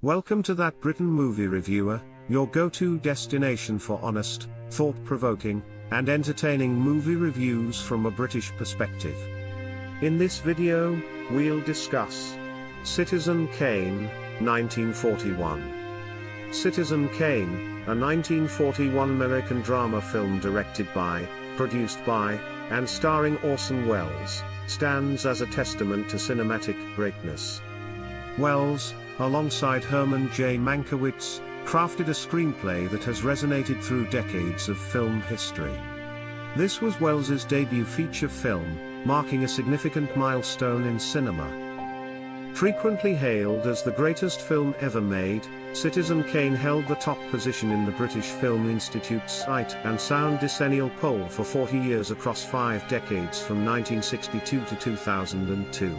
Welcome to That Britain Movie Reviewer, your go-to destination for honest, thought-provoking, and entertaining movie reviews from a British perspective. In this video, we'll discuss Citizen Kane, 1941. Citizen Kane, a 1941 American drama film directed by, produced by, and starring Orson Welles, stands as a testament to cinematic greatness. Welles, alongside Herman J. Mankiewicz, crafted a screenplay that has resonated through decades of film history. This was Welles's debut feature film, marking a significant milestone in cinema. Frequently hailed as the greatest film ever made, Citizen Kane held the top position in the British Film Institute's Sight and Sound Decennial Poll for 40 years across 5 decades from 1962 to 2002.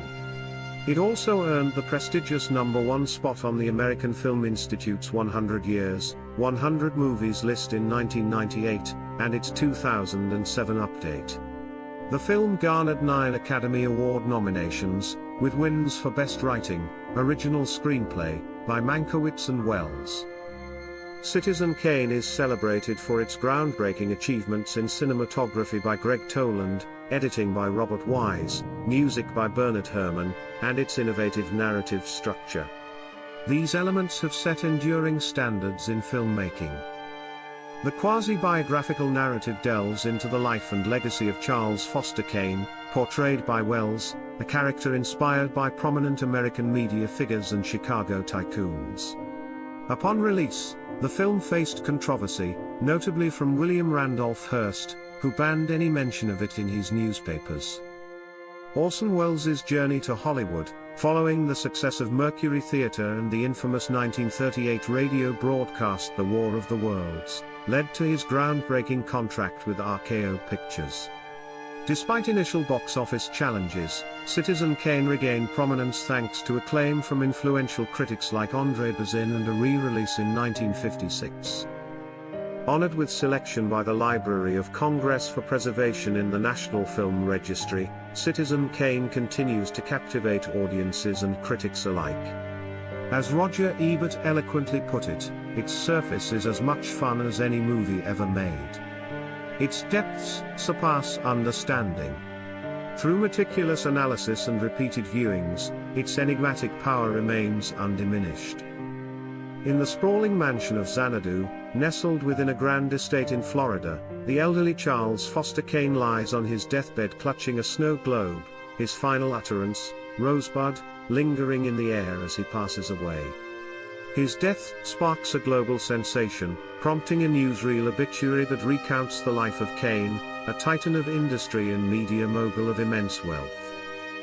It also earned the prestigious #1 spot on the American Film Institute's 100 Years, 100 Movies list in 1998, and its 2007 update. The film garnered 9 Academy Award nominations, with wins for Best Writing, Original Screenplay, by Mankiewicz and Welles. Citizen Kane is celebrated for its groundbreaking achievements in cinematography by Greg Toland, editing by Robert Wise, music by Bernard Herrmann, and its innovative narrative structure. These elements have set enduring standards in filmmaking. The quasi-biographical narrative delves into the life and legacy of Charles Foster Kane, portrayed by Welles, a character inspired by prominent American media figures and Chicago tycoons. Upon release, the film faced controversy, notably from William Randolph Hearst, who banned any mention of it in his newspapers. Orson Welles' journey to Hollywood, following the success of Mercury Theatre and the infamous 1938 radio broadcast The War of the Worlds, led to his groundbreaking contract with RKO Pictures. Despite initial box office challenges, Citizen Kane regained prominence thanks to acclaim from influential critics like André Bazin and a re-release in 1956. Honored with selection by the Library of Congress for preservation in the National Film Registry, Citizen Kane continues to captivate audiences and critics alike. As Roger Ebert eloquently put it, its surface is as much fun as any movie ever made. Its depths surpass understanding. Through meticulous analysis and repeated viewings, its enigmatic power remains undiminished. In the sprawling mansion of Xanadu, nestled within a grand estate in Florida, the elderly Charles Foster Kane lies on his deathbed clutching a snow globe, his final utterance, "Rosebud," lingering in the air as he passes away. His death sparks a global sensation, prompting a newsreel obituary that recounts the life of Kane, a titan of industry and media mogul of immense wealth.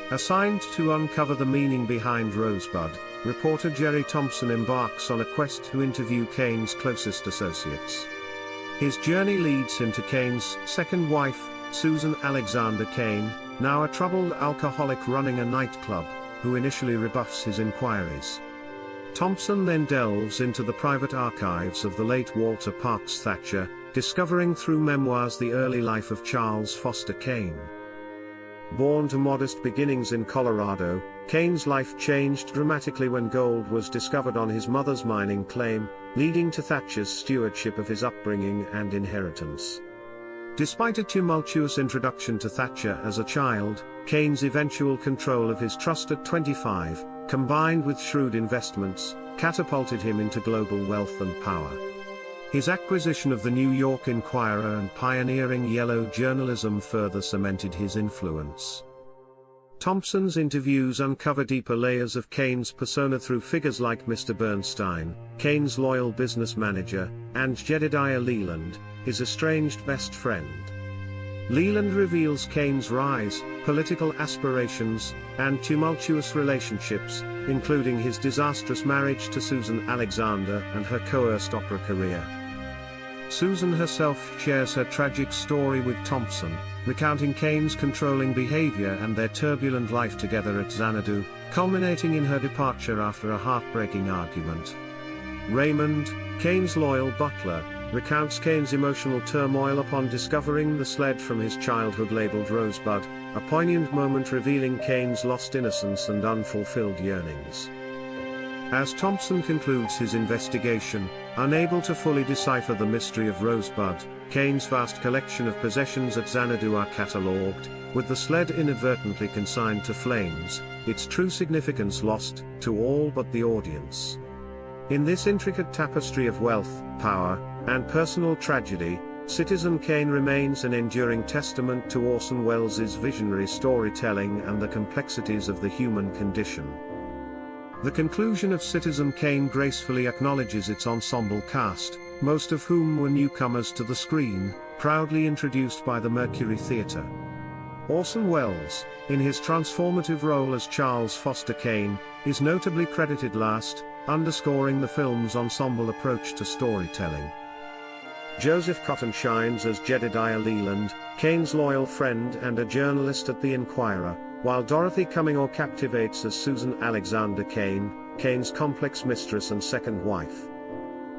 Assigned to uncover the meaning behind Rosebud, reporter Jerry Thompson embarks on a quest to interview Kane's closest associates. His journey leads him to Kane's second wife, Susan Alexander Kane, now a troubled alcoholic running a nightclub, who initially rebuffs his inquiries. Thompson then delves into the private archives of the late Walter Parks Thatcher, discovering through memoirs the early life of Charles Foster Kane. Born to modest beginnings in Colorado, Kane's life changed dramatically when gold was discovered on his mother's mining claim, leading to Thatcher's stewardship of his upbringing and inheritance. Despite a tumultuous introduction to Thatcher as a child, Kane's eventual control of his trust at 25, combined with shrewd investments, catapulted him into global wealth and power. His acquisition of the New York Inquirer and pioneering yellow journalism further cemented his influence. Thompson's interviews uncover deeper layers of Kane's persona through figures like Mr. Bernstein, Kane's loyal business manager, and Jedediah Leland, his estranged best friend. Leland reveals Kane's rise, political aspirations, and tumultuous relationships, including his disastrous marriage to Susan Alexander and her coerced opera career. Susan herself shares her tragic story with Thompson, recounting Kane's controlling behavior and their turbulent life together at Xanadu, culminating in her departure after a heartbreaking argument. Raymond, Kane's loyal butler, recounts Kane's emotional turmoil upon discovering the sled from his childhood labeled Rosebud, a poignant moment revealing Kane's lost innocence and unfulfilled yearnings. As Thompson concludes his investigation, unable to fully decipher the mystery of Rosebud, Kane's vast collection of possessions at Xanadu are catalogued, with the sled inadvertently consigned to flames, its true significance lost to all but the audience. In this intricate tapestry of wealth, power, and personal tragedy, Citizen Kane remains an enduring testament to Orson Welles' visionary storytelling and the complexities of the human condition. The conclusion of Citizen Kane gracefully acknowledges its ensemble cast, most of whom were newcomers to the screen, proudly introduced by the Mercury Theatre. Orson Welles, in his transformative role as Charles Foster Kane, is notably credited last, underscoring the film's ensemble approach to storytelling. Joseph Cotton shines as Jedediah Leland, Kane's loyal friend and a journalist at the Enquirer, while Dorothy Cummingore captivates as Susan Alexander Kane, Kane's complex mistress and second wife.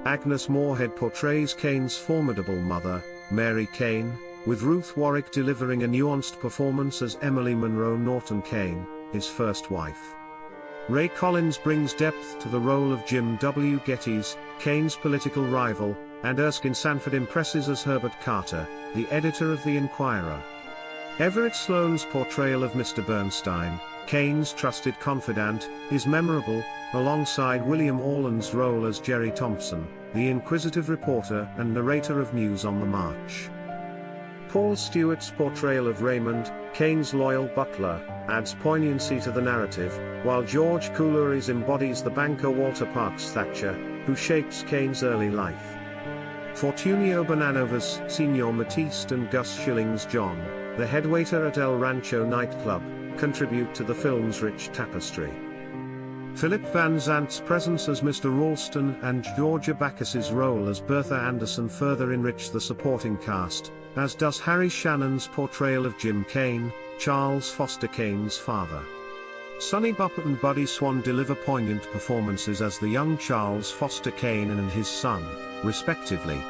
Agnes Moorehead portrays Kane's formidable mother, Mary Kane, with Ruth Warwick delivering a nuanced performance as Emily Monroe Norton Kane, his first wife. Ray Collins brings depth to the role of Jim W. Gettys, Kane's political rival, and Erskine Sanford impresses as Herbert Carter, the editor of the Enquirer. Everett Sloane's portrayal of Mr. Bernstein, Kane's trusted confidant, is memorable, alongside William Orland's role as Jerry Thompson, the inquisitive reporter and narrator of News on the March. Paul Stewart's portrayal of Raymond, Kane's loyal butler, adds poignancy to the narrative, while George Coulouris embodies the banker Walter Parks Thatcher, who shapes Kane's early life. Fortunio Bonanovas, Signor Matiste and Gus Schilling's John, the head waiter at El Rancho nightclub, contribute to the film's rich tapestry. Philip Van Zant's presence as Mr. Ralston and Georgia Bacchus's role as Bertha Anderson further enrich the supporting cast, as does Harry Shannon's portrayal of Jim Kane, Charles Foster Kane's father. Sonny Buppet and Buddy Swan deliver poignant performances as the young Charles Foster Kane and his son, respectively.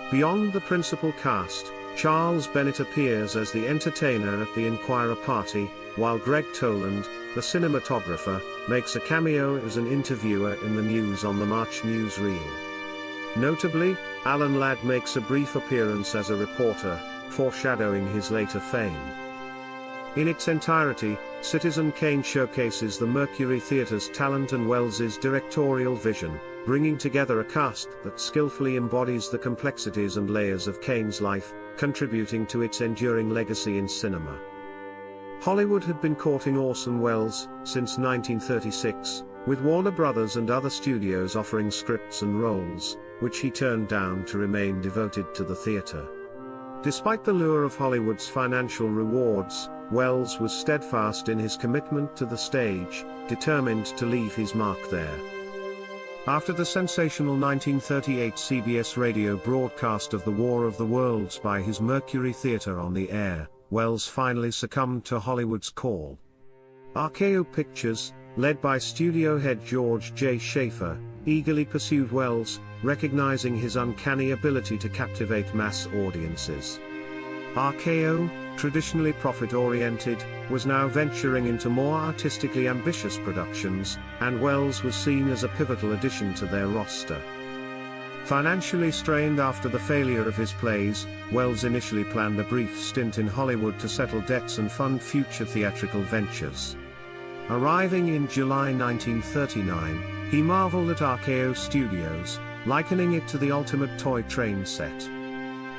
Beyond the principal cast, Charles Bennett appears as the entertainer at the Enquirer party, while Greg Toland, the cinematographer, makes a cameo as an interviewer in the News on the March newsreel. Notably, Alan Ladd makes a brief appearance as a reporter, foreshadowing his later fame. In its entirety, Citizen Kane showcases the Mercury Theatre's talent and Welles's directorial vision, bringing together a cast that skillfully embodies the complexities and layers of Kane's life, contributing to its enduring legacy in cinema. Hollywood had been courting Orson Welles since 1936, with Warner Brothers and other studios offering scripts and roles, which he turned down to remain devoted to the theater. Despite the lure of Hollywood's financial rewards, Welles was steadfast in his commitment to the stage, determined to leave his mark there. After the sensational 1938 CBS radio broadcast of The War of the Worlds by his Mercury Theatre on the air, Welles finally succumbed to Hollywood's call. RKO Pictures, led by studio head George J. Schaefer, eagerly pursued Welles, recognizing his uncanny ability to captivate mass audiences. RKO, traditionally profit-oriented, was now venturing into more artistically ambitious productions, and Welles was seen as a pivotal addition to their roster. Financially strained after the failure of his plays, Welles initially planned a brief stint in Hollywood to settle debts and fund future theatrical ventures. Arriving in July 1939, he marveled at RKO Studios, likening it to the ultimate toy train set.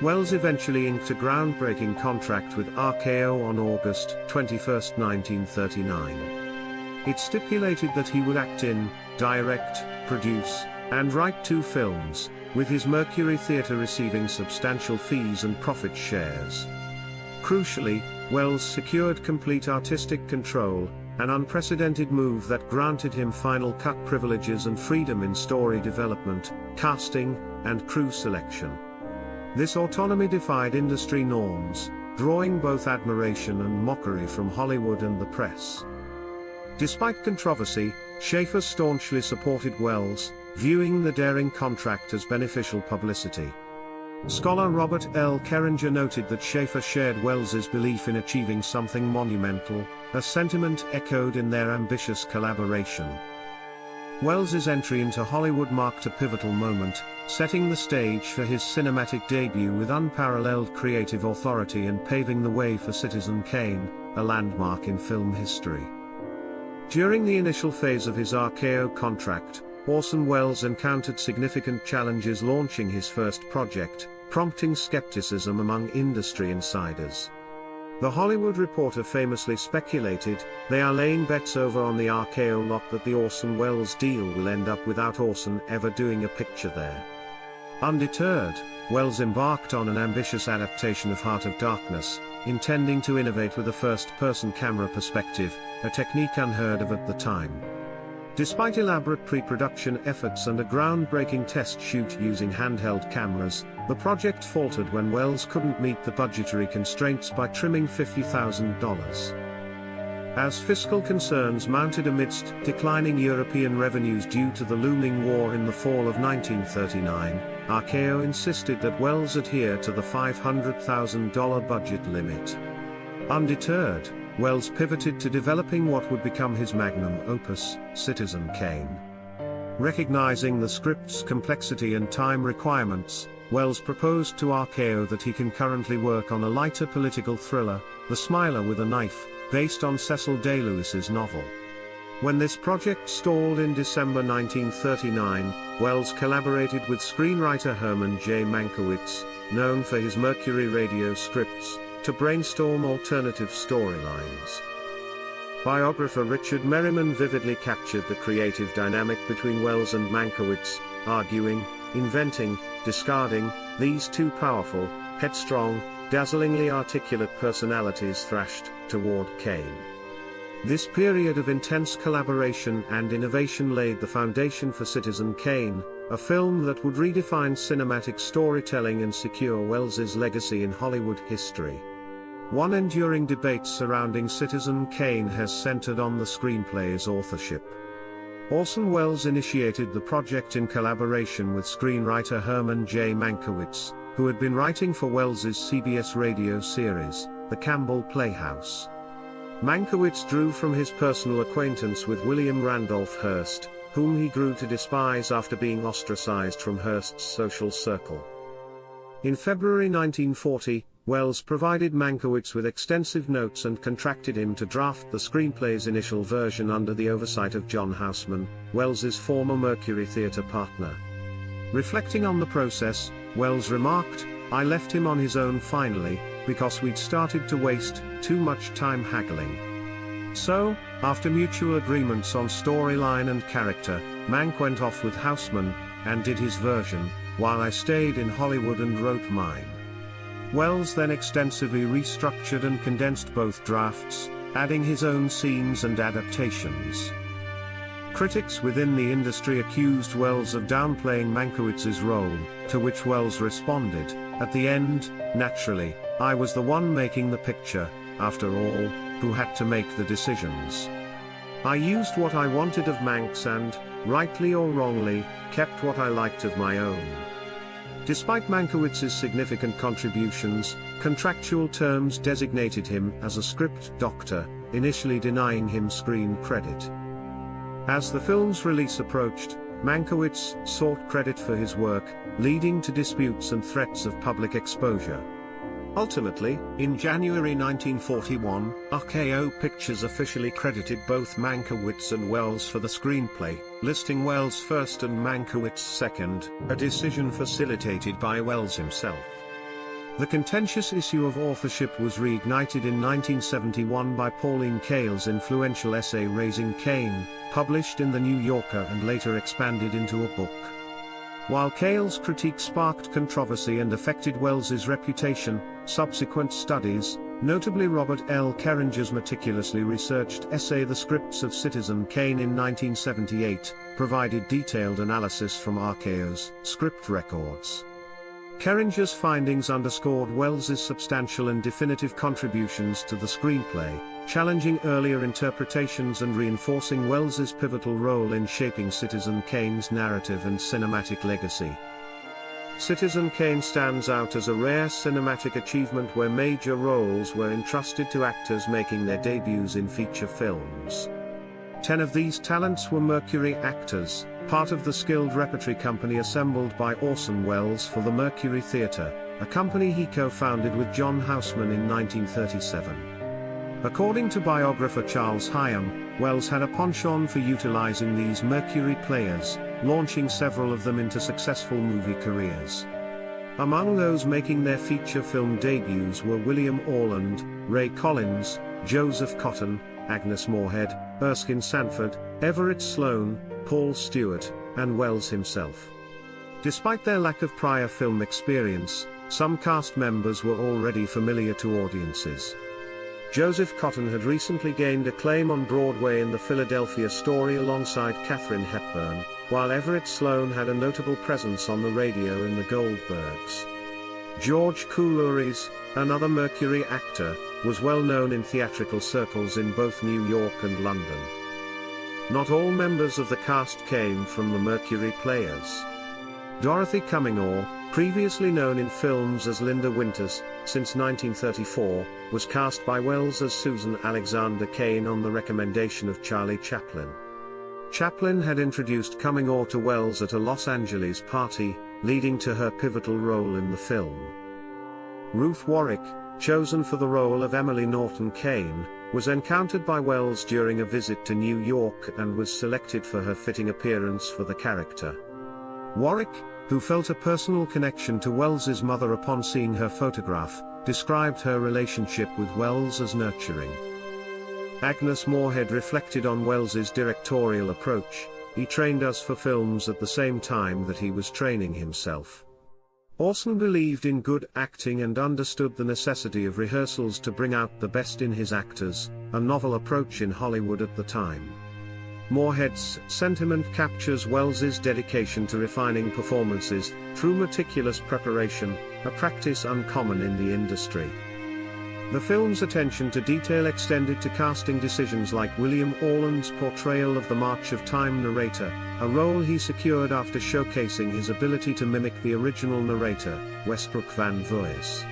Welles eventually inked a groundbreaking contract with RKO on August 21, 1939. It stipulated that he would act in, direct, produce, and write 2 films, with his Mercury Theatre receiving substantial fees and profit shares. Crucially, Welles secured complete artistic control, an unprecedented move that granted him final cut privileges and freedom in story development, casting, and crew selection. This autonomy defied industry norms, drawing both admiration and mockery from Hollywood and the press. Despite controversy, Schaefer staunchly supported Welles, viewing the daring contract as beneficial publicity. Scholar Robert L. Keringer noted that Schaefer shared Welles's belief in achieving something monumental, a sentiment echoed in their ambitious collaboration. Wells's entry into Hollywood marked a pivotal moment, setting the stage for his cinematic debut with unparalleled creative authority and paving the way for Citizen Kane, a landmark in film history. During the initial phase of his RKO contract, Orson Welles encountered significant challenges launching his first project, prompting skepticism among industry insiders. The Hollywood Reporter famously speculated, "They are laying bets over on the RKO lot that the Orson Welles deal will end up without Orson ever doing a picture there." Undeterred, Welles embarked on an ambitious adaptation of Heart of Darkness, intending to innovate with a first-person camera perspective, a technique unheard of at the time. Despite elaborate pre-production efforts and a groundbreaking test shoot using handheld cameras, the project faltered when Welles couldn't meet the budgetary constraints by trimming $50,000. As fiscal concerns mounted amidst declining European revenues due to the looming war in the fall of 1939, RKO insisted that Welles adhere to the $500,000 budget limit. Undeterred, Welles pivoted to developing what would become his magnum opus, Citizen Kane. Recognizing the script's complexity and time requirements, Welles proposed to RKO that he concurrently work on a lighter political thriller, The Smiler with a Knife, based on Cecil Day-Lewis's novel. When this project stalled in December 1939, Welles collaborated with screenwriter Herman J. Mankiewicz, known for his Mercury Radio scripts, to brainstorm alternative storylines. Biographer Richard Merriman vividly captured the creative dynamic between Welles and Mankiewicz, arguing, inventing, discarding, these two powerful, headstrong, dazzlingly articulate personalities thrashed toward Kane. This period of intense collaboration and innovation laid the foundation for Citizen Kane, a film that would redefine cinematic storytelling and secure Wells's legacy in Hollywood history. One enduring debate surrounding Citizen Kane has centered on the screenplay's authorship. Orson Welles initiated the project in collaboration with screenwriter Herman J. Mankiewicz, who had been writing for Wells's CBS radio series, The Campbell Playhouse. Mankiewicz drew from his personal acquaintance with William Randolph Hearst, whom he grew to despise after being ostracized from Hearst's social circle. In February 1940, Welles provided Mankiewicz with extensive notes and contracted him to draft the screenplay's initial version under the oversight of John Houseman, Wells's former Mercury Theatre partner. Reflecting on the process, Welles remarked, "I left him on his own finally, because we'd started to waste too much time haggling." So, after mutual agreements on storyline and character, Mank went off with Houseman, and did his version, while I stayed in Hollywood and wrote mine. Welles then extensively restructured and condensed both drafts, adding his own scenes and adaptations. Critics within the industry accused Welles of downplaying Mankiewicz's role, to which Welles responded, "At the end, naturally, I was the one making the picture, after all, who had to make the decisions. I used what I wanted of Manx and, rightly or wrongly, kept what I liked of my own." Despite Mankiewicz's significant contributions, contractual terms designated him as a script doctor, initially denying him screen credit. As the film's release approached, Mankiewicz sought credit for his work, leading to disputes and threats of public exposure. Ultimately, in January 1941, RKO Pictures officially credited both Mankiewicz and Welles for the screenplay, listing Welles first and Mankiewicz second, a decision facilitated by Welles himself. The contentious issue of authorship was reignited in 1971 by Pauline Kael's influential essay Raising Kane, published in The New Yorker and later expanded into a book. While Kael's critique sparked controversy and affected Wells's reputation, subsequent studies, notably Robert L. Keringer's meticulously researched essay The Scripts of Citizen Kane in 1978, provided detailed analysis from RKO's script records. Keringer's findings underscored Wells's substantial and definitive contributions to the screenplay, challenging earlier interpretations and reinforcing Wells's pivotal role in shaping Citizen Kane's narrative and cinematic legacy. Citizen Kane stands out as a rare cinematic achievement where major roles were entrusted to actors making their debuts in feature films. 10 of these talents were Mercury actors, part of the skilled repertory company assembled by Orson Welles for the Mercury Theatre, a company he co-founded with John Houseman in 1937. According to biographer Charles Hyam, Welles had a penchant for utilizing these Mercury players, launching several of them into successful movie careers. Among those making their feature film debuts were William Orland, Ray Collins, Joseph Cotton, Agnes Moorehead, Erskine Sanford, Everett Sloane, Paul Stewart, and Welles himself. Despite their lack of prior film experience, some cast members were already familiar to audiences. Joseph Cotton had recently gained acclaim on Broadway in The Philadelphia Story alongside Katharine Hepburn, while Everett Sloane had a notable presence on the radio in The Goldbergs. George Coulouris, another Mercury actor, was well known in theatrical circles in both New York and London. Not all members of the cast came from the Mercury players. Dorothy Cummingore, previously known in films as Linda Winters, since 1934, was cast by Welles as Susan Alexander Kane on the recommendation of Charlie Chaplin. Chaplin had introduced Cummingore to Welles at a Los Angeles party, leading to her pivotal role in the film. Ruth Warwick, chosen for the role of Emily Norton Kane, was encountered by Welles during a visit to New York and was selected for her fitting appearance for the character. Warwick, who felt a personal connection to Welles's mother upon seeing her photograph, described her relationship with Welles as nurturing. Agnes Moorehead reflected on Welles's directorial approach: "He trained us for films at the same time that he was training himself." Orson believed in good acting and understood the necessity of rehearsals to bring out the best in his actors, a novel approach in Hollywood at the time. Moorehead's sentiment captures Welles's dedication to refining performances through meticulous preparation, a practice uncommon in the industry. The film's attention to detail extended to casting decisions like William Orland's portrayal of the March of Time narrator, a role he secured after showcasing his ability to mimic the original narrator, Westbrook Van Voice.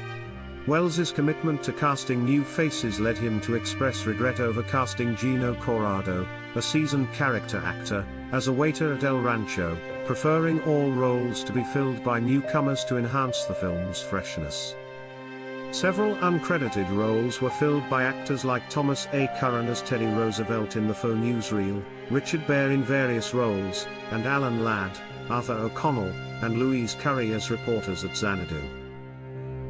Welles's commitment to casting new faces led him to express regret over casting Gino Corrado, a seasoned character actor, as a waiter at El Rancho, preferring all roles to be filled by newcomers to enhance the film's freshness. Several uncredited roles were filled by actors like Thomas A. Curran as Teddy Roosevelt in The Faux Newsreel, Richard Bear in various roles, and Alan Ladd, Arthur O'Connell, and Louise Curry as reporters at Xanadu.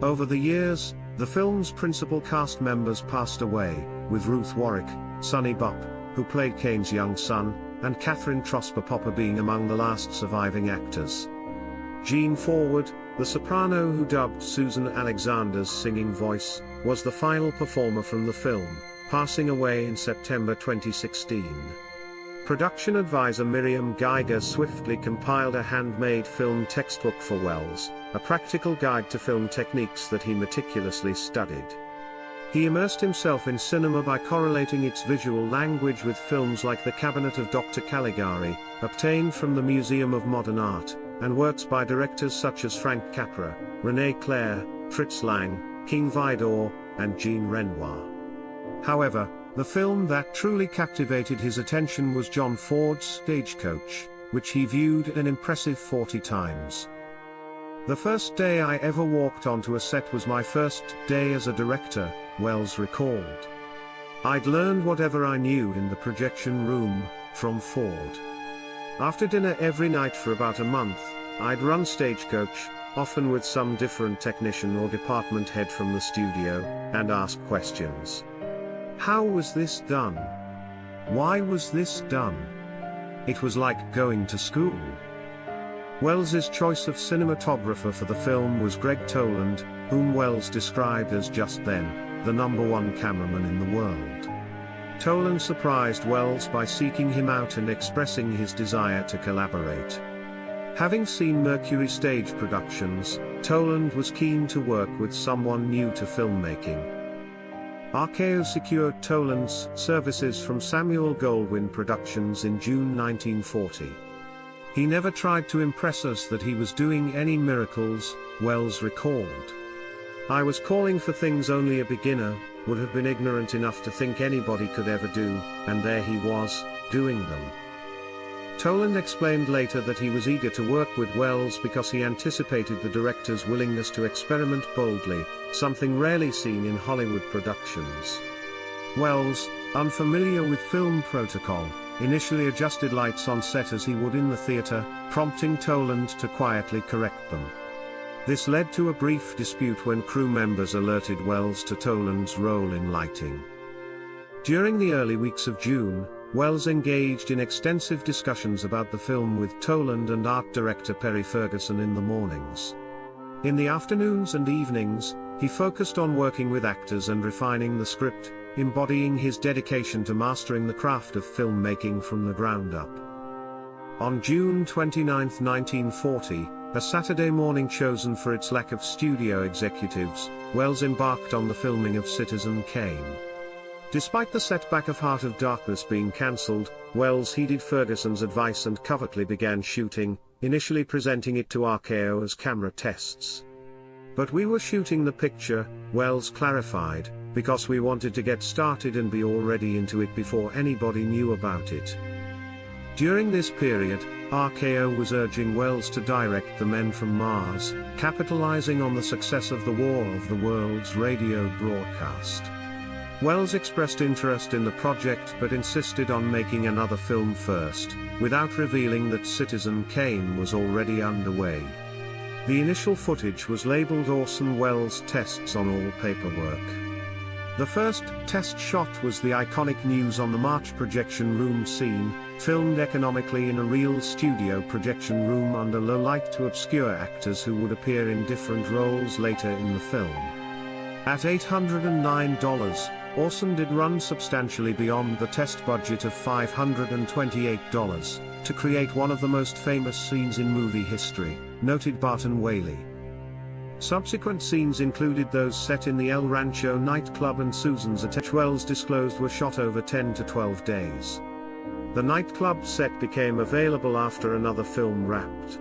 Over the years, the film's principal cast members passed away, with Ruth Warwick, Sonny Bupp, who played Kane's young son, and Catherine Trosper Popper being among the last surviving actors. Gene Forward, the soprano who dubbed Susan Alexander's singing voice, was the final performer from the film, passing away in September 2016. Production advisor Miriam Geiger swiftly compiled a handmade film textbook for Welles, a practical guide to film techniques that he meticulously studied. He immersed himself in cinema by correlating its visual language with films like The Cabinet of Dr. Caligari, obtained from the Museum of Modern Art, and works by directors such as Frank Capra, René Clair, Fritz Lang, King Vidor, and Jean Renoir. However, the film that truly captivated his attention was John Ford's Stagecoach, which he viewed an impressive 40 times. "The first day I ever walked onto a set was my first day as a director," Welles recalled. "I'd learned whatever I knew in the projection room, from Ford. After dinner every night for about a month, I'd run Stagecoach, often with some different technician or department head from the studio, and ask questions. How was this done? Why was this done? It was like going to school." Welles's choice of cinematographer for the film was Greg Toland, whom Welles described as just then, the #1 cameraman in the world. Toland surprised Welles by seeking him out and expressing his desire to collaborate. Having seen Mercury stage productions, Toland was keen to work with someone new to filmmaking. RKO secured Toland's services from Samuel Goldwyn Productions in June 1940. "He never tried to impress us that he was doing any miracles," Welles recalled. "I was calling for things only a beginner would have been ignorant enough to think anybody could ever do, and there he was, doing them. Toland explained later that he was eager to work with Wells because he anticipated the director's willingness to experiment boldly, something rarely seen in Hollywood productions. Wells, unfamiliar with film protocol, initially adjusted lights on set as he would in the theater, prompting Toland to quietly correct them. This led to a brief dispute when crew members alerted Wells to Toland's role in lighting. During the early weeks of June, Wells engaged in extensive discussions about the film with Toland and art director Perry Ferguson in the mornings. In the afternoons and evenings, he focused on working with actors and refining the script, embodying his dedication to mastering the craft of filmmaking from the ground up. On June 29, 1940, a Saturday morning chosen for its lack of studio executives, Wells embarked on the filming of Citizen Kane. Despite the setback of Heart of Darkness being cancelled, Wells heeded Ferguson's advice and covertly began shooting, initially presenting it to RKO as camera tests. "But we were shooting the picture," Wells clarified, "because we wanted to get started and be already into it before anybody knew about it." During this period, RKO was urging Wells to direct The Men from Mars, capitalizing on the success of the War of the Worlds radio broadcast. Wells expressed interest in the project but insisted on making another film first, without revealing that Citizen Kane was already underway. The initial footage was labeled Orson Welles Tests on all paperwork. The first test shot was the iconic News on the March projection room scene, filmed economically in a real studio projection room under low light to obscure actors who would appear in different roles later in the film. At $809, Orson did run substantially beyond the test budget of $528, to create one of the most famous scenes in movie history, noted Barton Whaley. Subsequent scenes included those set in the El Rancho nightclub and Susan's at Wells disclosed were shot over 10 to 12 days. The nightclub set became available after another film wrapped.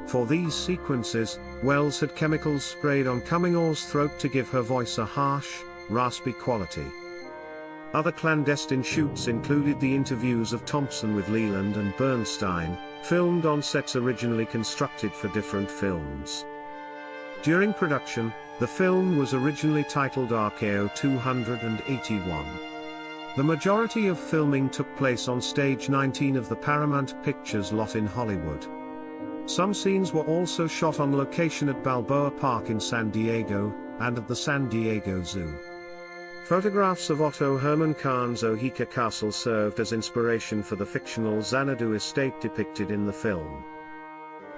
For these sequences, Wells had chemicals sprayed on Cumminger's throat to give her voice a harsh, raspy quality. Other clandestine shoots included the interviews of Thompson with Leland and Bernstein, filmed on sets originally constructed for different films. During production, the film was originally titled RKO 281. The majority of filming took place on Stage 19 of the Paramount Pictures lot in Hollywood. Some scenes were also shot on location at Balboa Park in San Diego, and at the San Diego Zoo. Photographs of Otto Herman Kahn's Oheka Castle served as inspiration for the fictional Xanadu estate depicted in the film.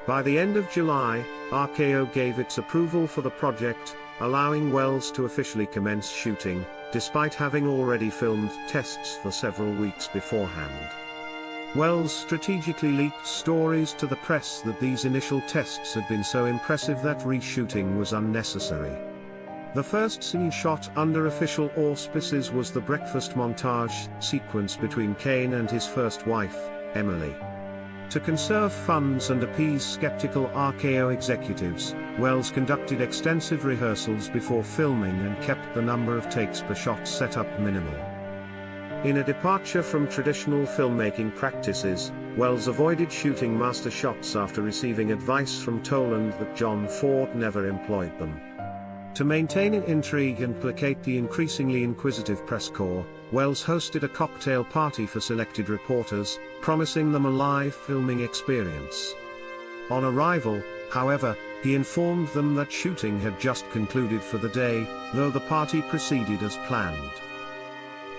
By the end of July, RKO gave its approval for the project, allowing Wells to officially commence shooting, despite having already filmed tests for several weeks beforehand. Wells strategically leaked stories to the press that these initial tests had been so impressive that reshooting was unnecessary. The first scene shot under official auspices was the breakfast montage sequence between Kane and his first wife, Emily. To conserve funds and appease skeptical RKO executives, Wells conducted extensive rehearsals before filming and kept the number of takes per shot set up minimal. In a departure from traditional filmmaking practices, Wells avoided shooting master shots after receiving advice from Toland that John Ford never employed them. To maintain an intrigue and placate the increasingly inquisitive press corps, Wells hosted a cocktail party for selected reporters, promising them a live filming experience. On arrival, however, he informed them that shooting had just concluded for the day, though the party proceeded as planned.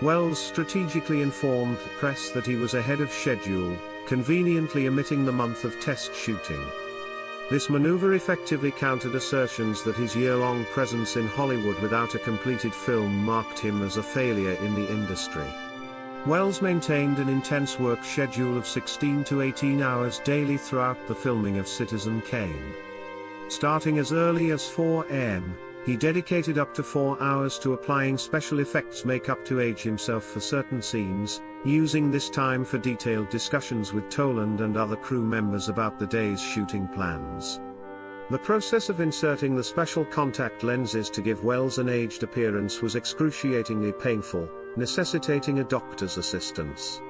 Wells strategically informed the press that he was ahead of schedule, conveniently omitting the month of test shooting. This maneuver effectively countered assertions that his year-long presence in Hollywood without a completed film marked him as a failure in the industry. Wells maintained an intense work schedule of 16 to 18 hours daily throughout the filming of Citizen Kane. Starting as early as 4 a.m., he dedicated up to 4 hours to applying special effects makeup to age himself for certain scenes, using this time for detailed discussions with Toland and other crew members about the day's shooting plans. The process of inserting the special contact lenses to give Wells an aged appearance was excruciatingly painful, necessitating a doctor's assistance.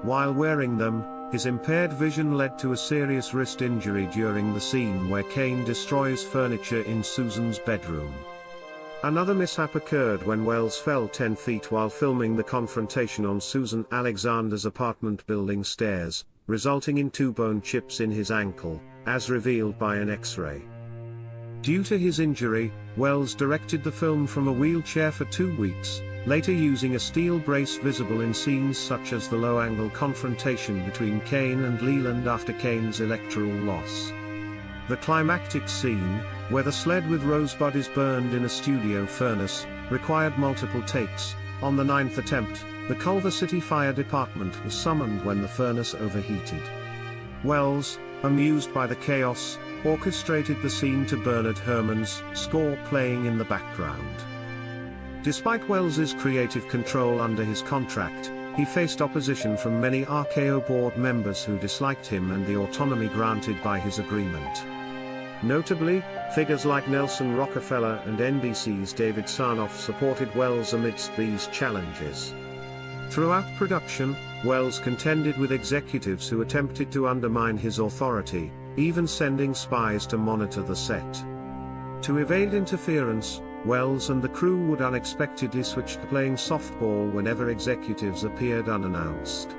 While wearing them, his impaired vision led to a serious wrist injury during the scene where Kane destroys furniture in Susan's bedroom. Another mishap occurred when Wells fell 10 feet while filming the confrontation on Susan Alexander's apartment building stairs, resulting in 2 bone chips in his ankle, as revealed by an X-ray. Due to his injury, Wells directed the film from a wheelchair for 2 weeks, later using a steel brace visible in scenes such as the low-angle confrontation between Kane and Leland after Kane's electoral loss. The climactic scene, where the sled with Rosebud is burned in a studio furnace, required multiple takes. On the 9th attempt, the Culver City Fire Department was summoned when the furnace overheated. Wells, amused by the chaos, orchestrated the scene to Bernard Herrmann's score playing in the background. Despite Wells's creative control under his contract, he faced opposition from many RKO board members who disliked him and the autonomy granted by his agreement. Notably, figures like Nelson Rockefeller and NBC's David Sarnoff supported Wells amidst these challenges. Throughout production, Wells contended with executives who attempted to undermine his authority, even sending spies to monitor the set. To evade interference, Wells and the crew would unexpectedly switch to playing softball whenever executives appeared unannounced.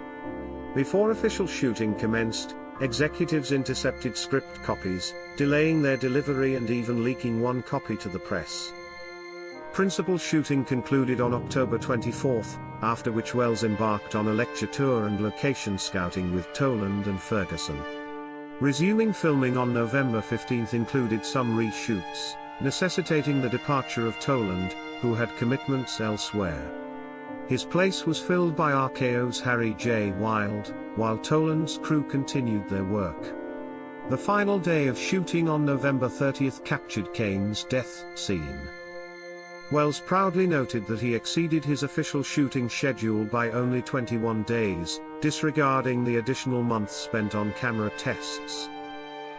Before official shooting commenced, executives intercepted script copies, delaying their delivery and even leaking one copy to the press. Principal shooting concluded on October 24, after which Wells embarked on a lecture tour and location scouting with Toland and Ferguson. Resuming filming on November 15 included some reshoots, necessitating the departure of Toland, who had commitments elsewhere. His place was filled by RKO's Harry J. Wild, while Toland's crew continued their work. The final day of shooting on November 30 captured Kane's death scene. Wells proudly noted that he exceeded his official shooting schedule by only 21 days, disregarding the additional months spent on camera tests.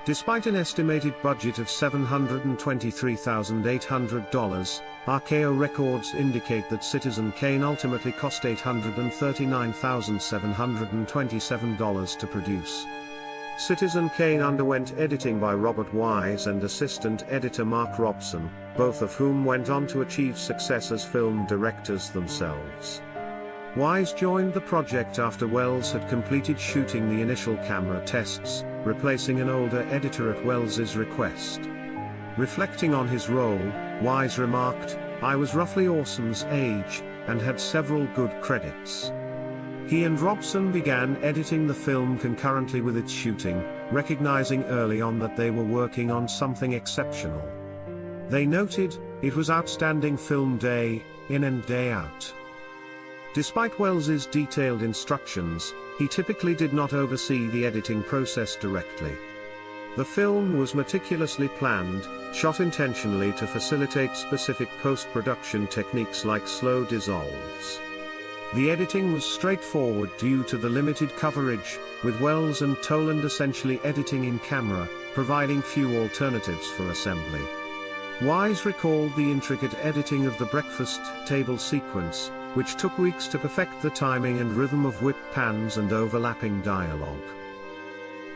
Despite an estimated budget of $723,800, RKO records indicate that Citizen Kane ultimately cost $839,727 to produce. Citizen Kane underwent editing by Robert Wise and assistant editor Mark Robson, both of whom went on to achieve success as film directors themselves. Wise joined the project after Wells had completed shooting the initial camera tests, replacing an older editor at Wells's request. Reflecting on his role, Wise remarked, "I was roughly Orson's age, and had several good credits." He and Robson began editing the film concurrently with its shooting, recognizing early on that they were working on something exceptional. They noted, "It was outstanding film day in and day out." Despite Wells's detailed instructions, he typically did not oversee the editing process directly. The film was meticulously planned, shot intentionally to facilitate specific post-production techniques like slow dissolves. The editing was straightforward due to the limited coverage, with Wells and Toland essentially editing in camera, providing few alternatives for assembly. Wise recalled the intricate editing of the breakfast table sequence, which took weeks to perfect the timing and rhythm of whip pans and overlapping dialogue.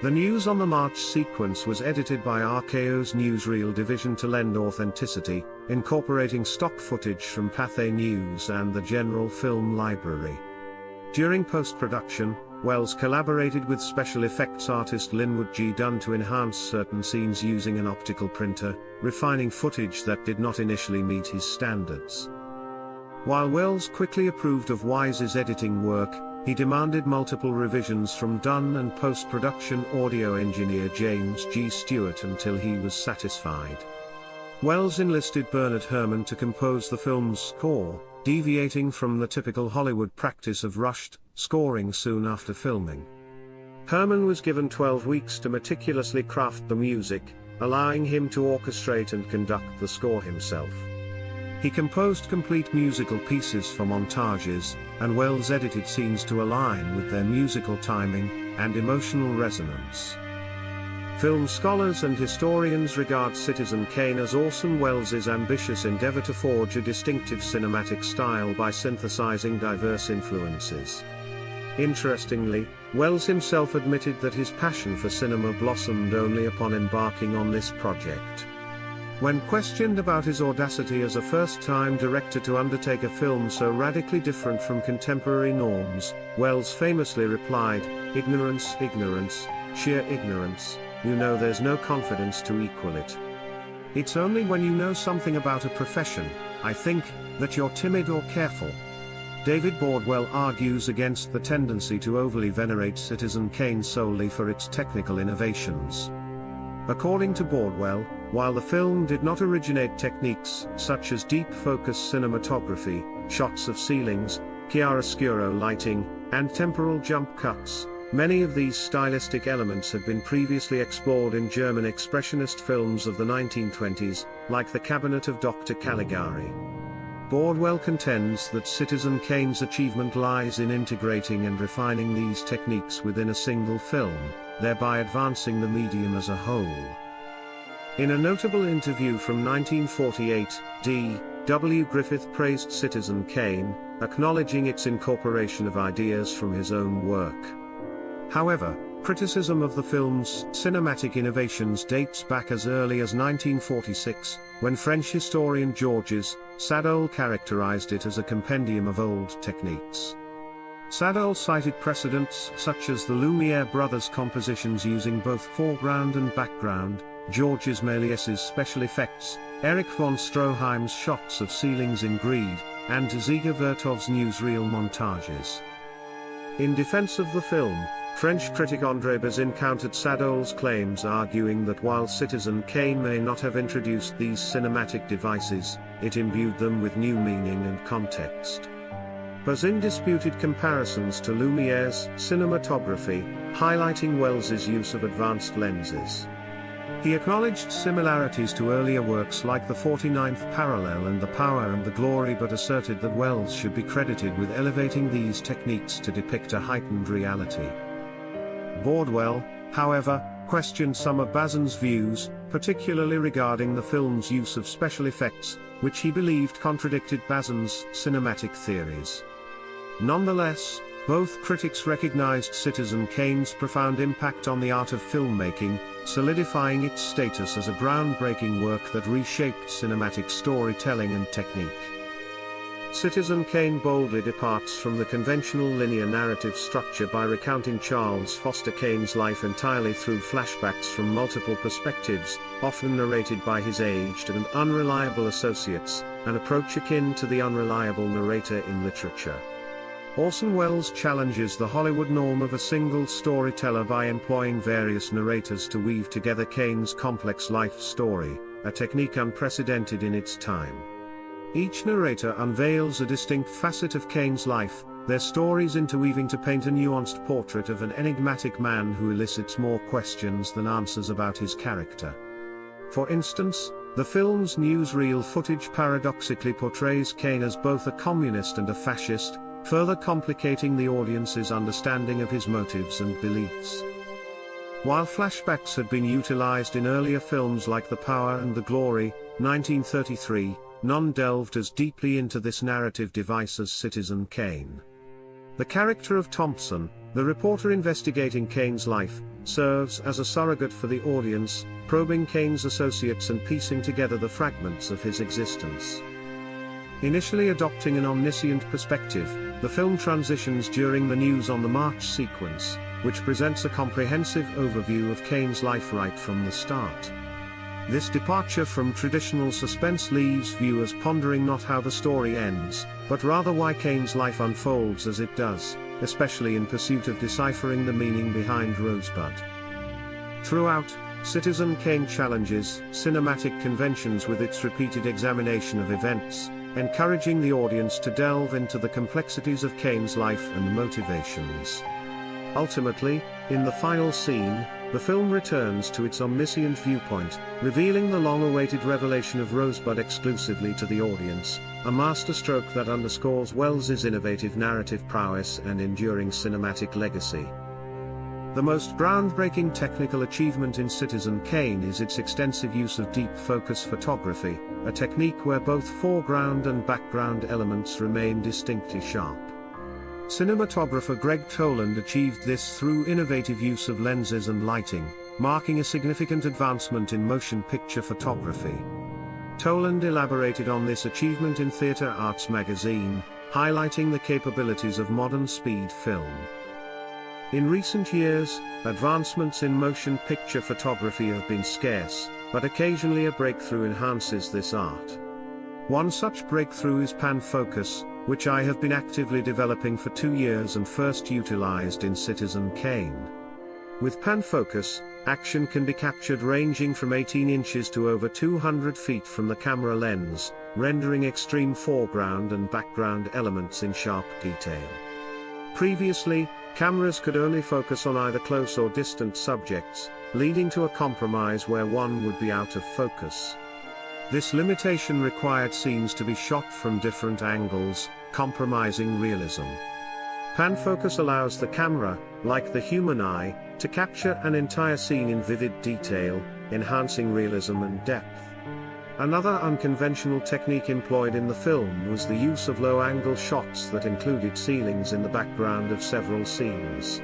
The News on the March sequence was edited by RKO's newsreel division to lend authenticity, incorporating stock footage from Pathé News and the General Film Library. During post-production, Wells collaborated with special effects artist Linwood G. Dunn to enhance certain scenes using an optical printer, refining footage that did not initially meet his standards. While Wells quickly approved of Wise's editing work, he demanded multiple revisions from Dunn and post-production audio engineer James G. Stewart until he was satisfied. Wells enlisted Bernard Herrmann to compose the film's score, deviating from the typical Hollywood practice of rushed scoring soon after filming. Herrmann was given 12 weeks to meticulously craft the music, allowing him to orchestrate and conduct the score himself. He composed complete musical pieces for montages, and Wells edited scenes to align with their musical timing and emotional resonance. Film scholars and historians regard Citizen Kane as Orson Welles' ambitious endeavor to forge a distinctive cinematic style by synthesizing diverse influences. Interestingly, Welles himself admitted that his passion for cinema blossomed only upon embarking on this project. When questioned about his audacity as a first-time director to undertake a film so radically different from contemporary norms, Welles famously replied, "Ignorance, ignorance, sheer ignorance, you know there's no confidence to equal it. It's only when you know something about a profession, I think, that you're timid or careful." David Bordwell argues against the tendency to overly venerate Citizen Kane solely for its technical innovations. According to Bordwell, while the film did not originate techniques such as deep focus cinematography, shots of ceilings, chiaroscuro lighting, and temporal jump cuts, many of these stylistic elements had been previously explored in German expressionist films of the 1920s, like The Cabinet of Dr. Caligari. Bordwell contends that Citizen Kane's achievement lies in integrating and refining these techniques within a single film, thereby advancing the medium as a whole. In a notable interview from 1948, D. W. Griffith praised Citizen Kane, acknowledging its incorporation of ideas from his own work. However, criticism of the film's cinematic innovations dates back as early as 1946, when French historian Georges Sadoul characterized it as a compendium of old techniques. Sadoul cited precedents such as the Lumiere brothers' compositions using both foreground and background, Georges Méliès's special effects, Erich von Stroheim's shots of ceilings in Greed, and Ziga Vertov's newsreel montages. In defense of the film, French critic André Bazin countered Sadoul's claims, arguing that while Citizen Kane may not have introduced these cinematic devices, it imbued them with new meaning and context. Bazin disputed comparisons to Lumiere's cinematography, highlighting Welles's use of advanced lenses. He acknowledged similarities to earlier works like The 49th Parallel and The Power and the Glory, but asserted that Welles should be credited with elevating these techniques to depict a heightened reality. Bordwell, however, questioned some of Bazin's views, particularly regarding the film's use of special effects, which he believed contradicted Bazin's cinematic theories. Nonetheless, both critics recognized Citizen Kane's profound impact on the art of filmmaking, solidifying its status as a groundbreaking work that reshaped cinematic storytelling and technique. Citizen Kane boldly departs from the conventional linear narrative structure by recounting Charles Foster Kane's life entirely through flashbacks from multiple perspectives, often narrated by his aged and unreliable associates, an approach akin to the unreliable narrator in literature. Orson Welles challenges the Hollywood norm of a single storyteller by employing various narrators to weave together Kane's complex life story, a technique unprecedented in its time. Each narrator unveils a distinct facet of Kane's life, their stories interweaving to paint a nuanced portrait of an enigmatic man who elicits more questions than answers about his character. For instance, the film's newsreel footage paradoxically portrays Kane as both a communist and a fascist, further complicating the audience's understanding of his motives and beliefs. While flashbacks had been utilized in earlier films like The Power and the Glory, 1933, none delved as deeply into this narrative device as Citizen Kane. The character of Thompson, the reporter investigating Kane's life, serves as a surrogate for the audience, probing Kane's associates and piecing together the fragments of his existence. Initially adopting an omniscient perspective, the film transitions during the News on the March sequence, which presents a comprehensive overview of Kane's life right from the start. This departure from traditional suspense leaves viewers pondering not how the story ends, but rather why Kane's life unfolds as it does, especially in pursuit of deciphering the meaning behind Rosebud. Throughout, Citizen Kane challenges cinematic conventions with its repeated examination of events, encouraging the audience to delve into the complexities of Kane's life and motivations. Ultimately, in the final scene, the film returns to its omniscient viewpoint, revealing the long-awaited revelation of Rosebud exclusively to the audience, a masterstroke that underscores Welles's innovative narrative prowess and enduring cinematic legacy. The most groundbreaking technical achievement in Citizen Kane is its extensive use of deep focus photography, a technique where both foreground and background elements remain distinctly sharp. Cinematographer Greg Toland achieved this through innovative use of lenses and lighting, marking a significant advancement in motion picture photography. Toland elaborated on this achievement in Theatre Arts magazine, highlighting the capabilities of modern speed film. In recent years, advancements in motion picture photography have been scarce, but occasionally a breakthrough enhances this art. One such breakthrough is pan focus, which I have been actively developing for 2 years and first utilized in Citizen Kane. With pan focus, action can be captured ranging from 18 inches to over 200 feet from the camera lens, rendering extreme foreground and background elements in sharp detail. Previously, cameras could only focus on either close or distant subjects, leading to a compromise where one would be out of focus. This limitation required scenes to be shot from different angles, compromising realism. Pan focus allows the camera, like the human eye, to capture an entire scene in vivid detail, enhancing realism and depth. Another unconventional technique employed in the film was the use of low-angle shots that included ceilings in the background of several scenes.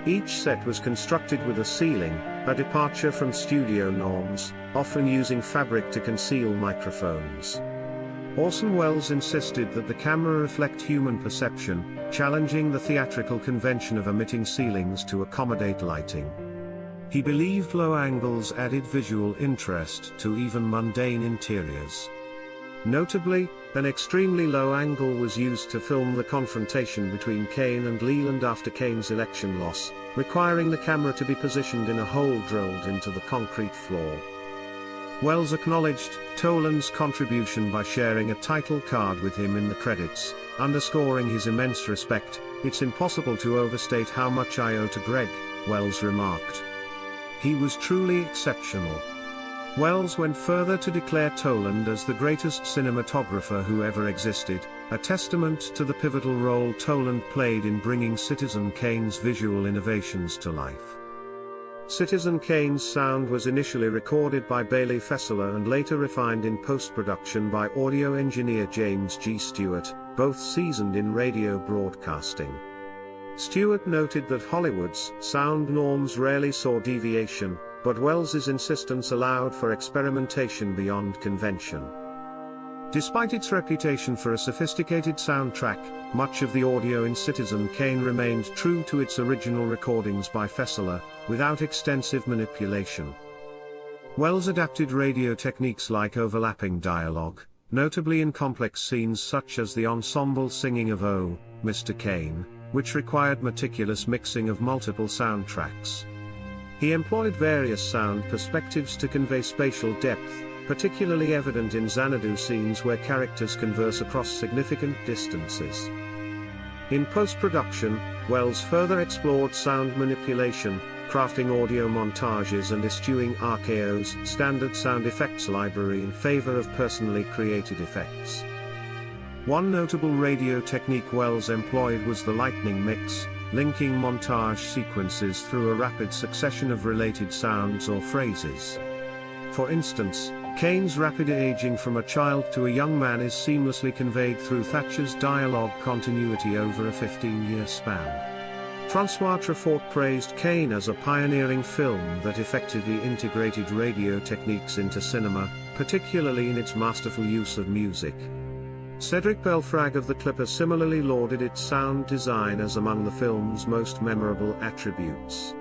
Each set was constructed with a ceiling, a departure from studio norms, often using fabric to conceal microphones. Orson Welles insisted that the camera reflect human perception, challenging the theatrical convention of omitting ceilings to accommodate lighting. He believed low angles added visual interest to even mundane interiors. Notably, an extremely low angle was used to film the confrontation between Kane and Leland after Kane's election loss, requiring the camera to be positioned in a hole drilled into the concrete floor. Welles acknowledged Toland's contribution by sharing a title card with him in the credits, underscoring his immense respect. "It's impossible to overstate how much I owe to Greg," Welles remarked. He was truly exceptional. Welles went further to declare Toland as the greatest cinematographer who ever existed, a testament to the pivotal role Toland played in bringing Citizen Kane's visual innovations to life. Citizen Kane's sound was initially recorded by Bailey Fessler and later refined in post-production by audio engineer James G. Stewart, both seasoned in radio broadcasting. Stewart noted that Hollywood's sound norms rarely saw deviation, but Welles's insistence allowed for experimentation beyond convention. Despite its reputation for a sophisticated soundtrack, much of the audio in Citizen Kane remained true to its original recordings by Fessler, without extensive manipulation. Welles adapted radio techniques like overlapping dialogue, notably in complex scenes such as the ensemble singing of "Oh, Mr. Kane," which required meticulous mixing of multiple soundtracks. He employed various sound perspectives to convey spatial depth, particularly evident in Xanadu scenes where characters converse across significant distances. In post-production, Welles further explored sound manipulation, crafting audio montages and eschewing RKO's standard sound effects library in favor of personally created effects. One notable radio technique Welles employed was the lightning mix, linking montage sequences through a rapid succession of related sounds or phrases. For instance, Kane's rapid aging from a child to a young man is seamlessly conveyed through Thatcher's dialogue continuity over a 15-year span. Francois Truffaut praised Kane as a pioneering film that effectively integrated radio techniques into cinema, particularly in its masterful use of music. Cedric Belfrage of The Clipper similarly lauded its sound design as among the film's most memorable attributes.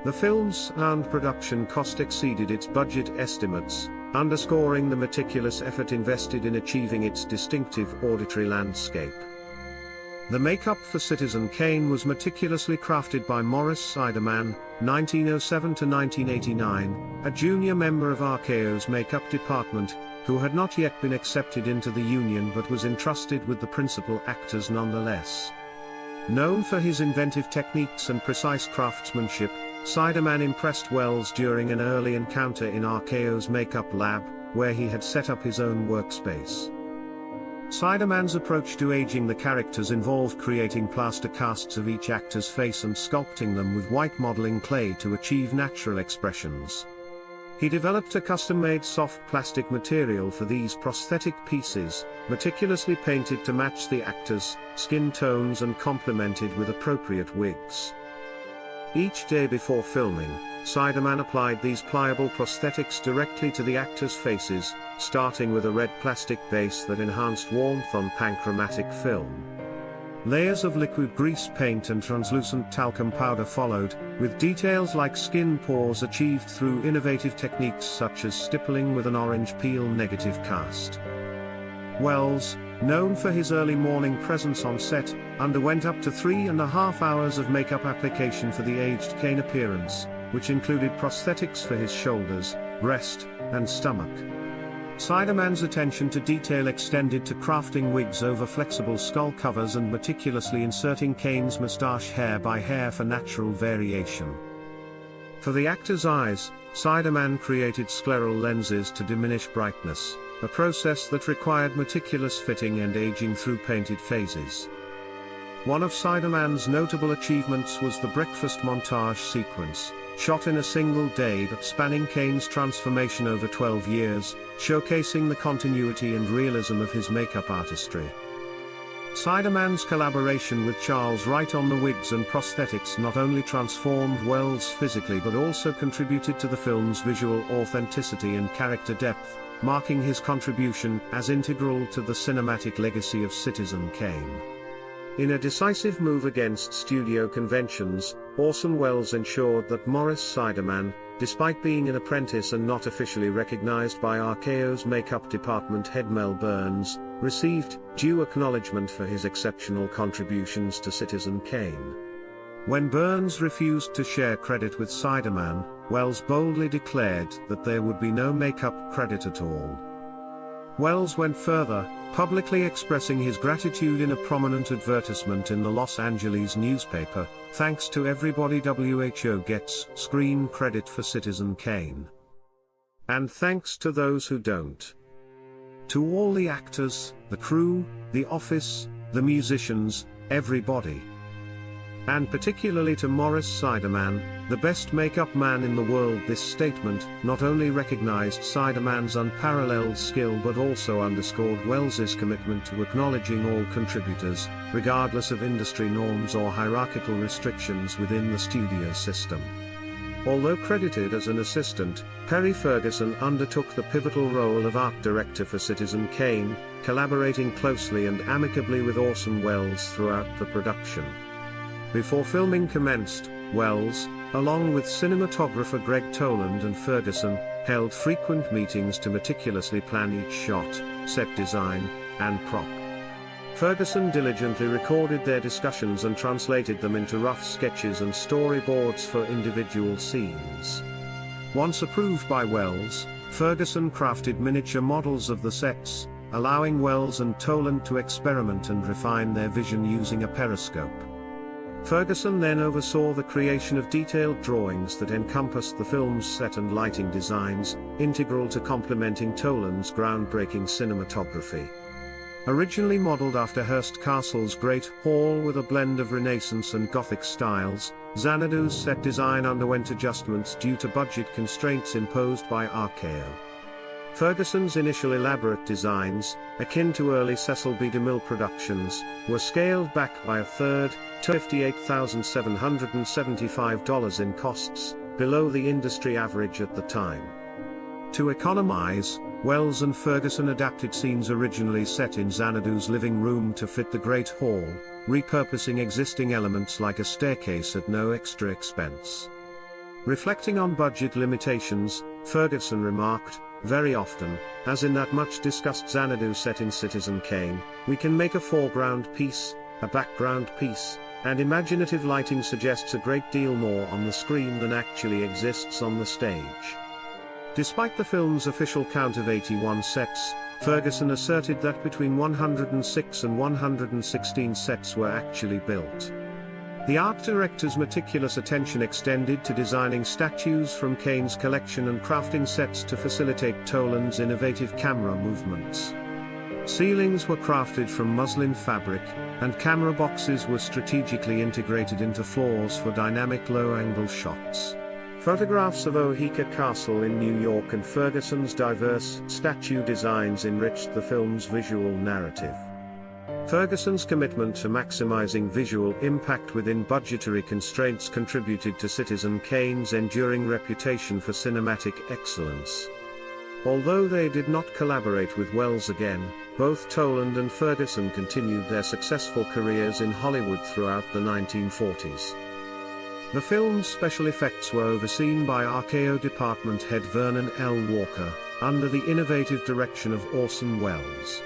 The film's sound production cost exceeded its budget estimates, underscoring the meticulous effort invested in achieving its distinctive auditory landscape. The makeup for Citizen Kane was meticulously crafted by Morris Siderman, 1907 to 1989, a junior member of RKO's makeup department, who had not yet been accepted into the union but was entrusted with the principal actors nonetheless. Known for his inventive techniques and precise craftsmanship, Siderman impressed Welles during an early encounter in RKO's makeup lab, where he had set up his own workspace. Sideman's approach to aging the characters involved creating plaster casts of each actor's face and sculpting them with white modeling clay to achieve natural expressions. He developed a custom-made soft plastic material for these prosthetic pieces, meticulously painted to match the actors' skin tones and complemented with appropriate wigs. Each day before filming, Sideman applied these pliable prosthetics directly to the actors' faces, starting with a red plastic base that enhanced warmth on panchromatic film. Layers of liquid grease paint and translucent talcum powder followed, with details like skin pores achieved through innovative techniques such as stippling with an orange peel negative cast. Wells, known for his early morning presence on set, underwent up to 3.5 hours of makeup application for the aged Kane appearance, which included prosthetics for his shoulders, breast, and stomach. Sideman's attention to detail extended to crafting wigs over flexible skull covers and meticulously inserting Kane's moustache hair by hair for natural variation. For the actor's eyes, Sideman created scleral lenses to diminish brightness, a process that required meticulous fitting and aging through painted phases. One of Sideman's notable achievements was the breakfast montage sequence, shot in a single day but spanning Kane's transformation over 12 years, showcasing the continuity and realism of his makeup artistry. Sideman's collaboration with Charles Wright on the wigs and prosthetics not only transformed Wells physically but also contributed to the film's visual authenticity and character depth, marking his contribution as integral to the cinematic legacy of Citizen Kane. In a decisive move against studio conventions, Orson Welles ensured that Morris Sideman, despite being an apprentice and not officially recognized by RKO's makeup department head Mel Burns, received due acknowledgement for his exceptional contributions to Citizen Kane. When Burns refused to share credit with Sideman, Welles boldly declared that there would be no makeup credit at all. Welles went further, publicly expressing his gratitude in a prominent advertisement in the Los Angeles newspaper. "Thanks to everybody, WHO gets screen credit for Citizen Kane. And thanks to those who don't. To all the actors, the crew, the office, the musicians, everybody. And particularly to Morris Sideman, the best makeup man in the world." This statement not only recognized Sideman's unparalleled skill but also underscored Welles's commitment to acknowledging all contributors, regardless of industry norms or hierarchical restrictions within the studio system. Although credited as an assistant, Perry Ferguson undertook the pivotal role of art director for Citizen Kane, collaborating closely and amicably with Orson Welles throughout the production. Before filming commenced, Welles, along with cinematographer Greg Toland and Ferguson, held frequent meetings to meticulously plan each shot, set design, and prop. Ferguson diligently recorded their discussions and translated them into rough sketches and storyboards for individual scenes. Once approved by Welles, Ferguson crafted miniature models of the sets, allowing Welles and Toland to experiment and refine their vision using a periscope. Ferguson then oversaw the creation of detailed drawings that encompassed the film's set and lighting designs, integral to complementing Toland's groundbreaking cinematography. Originally modeled after Hearst Castle's Great Hall with a blend of Renaissance and Gothic styles, Xanadu's set design underwent adjustments due to budget constraints imposed by RKO. Ferguson's initial elaborate designs, akin to early Cecil B. DeMille productions, were scaled back by a third, to $58,775 in costs, below the industry average at the time. To economize, Welles and Ferguson adapted scenes originally set in Xanadu's living room to fit the Great Hall, repurposing existing elements like a staircase at no extra expense. Reflecting on budget limitations, Ferguson remarked, "Very often, as in that much-discussed Xanadu set in Citizen Kane, we can make a foreground piece, a background piece, and imaginative lighting suggests a great deal more on the screen than actually exists on the stage." Despite the film's official count of 81 sets, Ferguson asserted that between 106 and 116 sets were actually built. The art director's meticulous attention extended to designing statues from Kane's collection and crafting sets to facilitate Toland's innovative camera movements. Ceilings were crafted from muslin fabric, and camera boxes were strategically integrated into floors for dynamic low-angle shots. Photographs of Oheka Castle in New York and Ferguson's diverse statue designs enriched the film's visual narrative. Ferguson's commitment to maximizing visual impact within budgetary constraints contributed to Citizen Kane's enduring reputation for cinematic excellence. Although they did not collaborate with Wells again, both Toland and Ferguson continued their successful careers in Hollywood throughout the 1940s. The film's special effects were overseen by RKO Department head Vernon L. Walker, under the innovative direction of Orson Welles.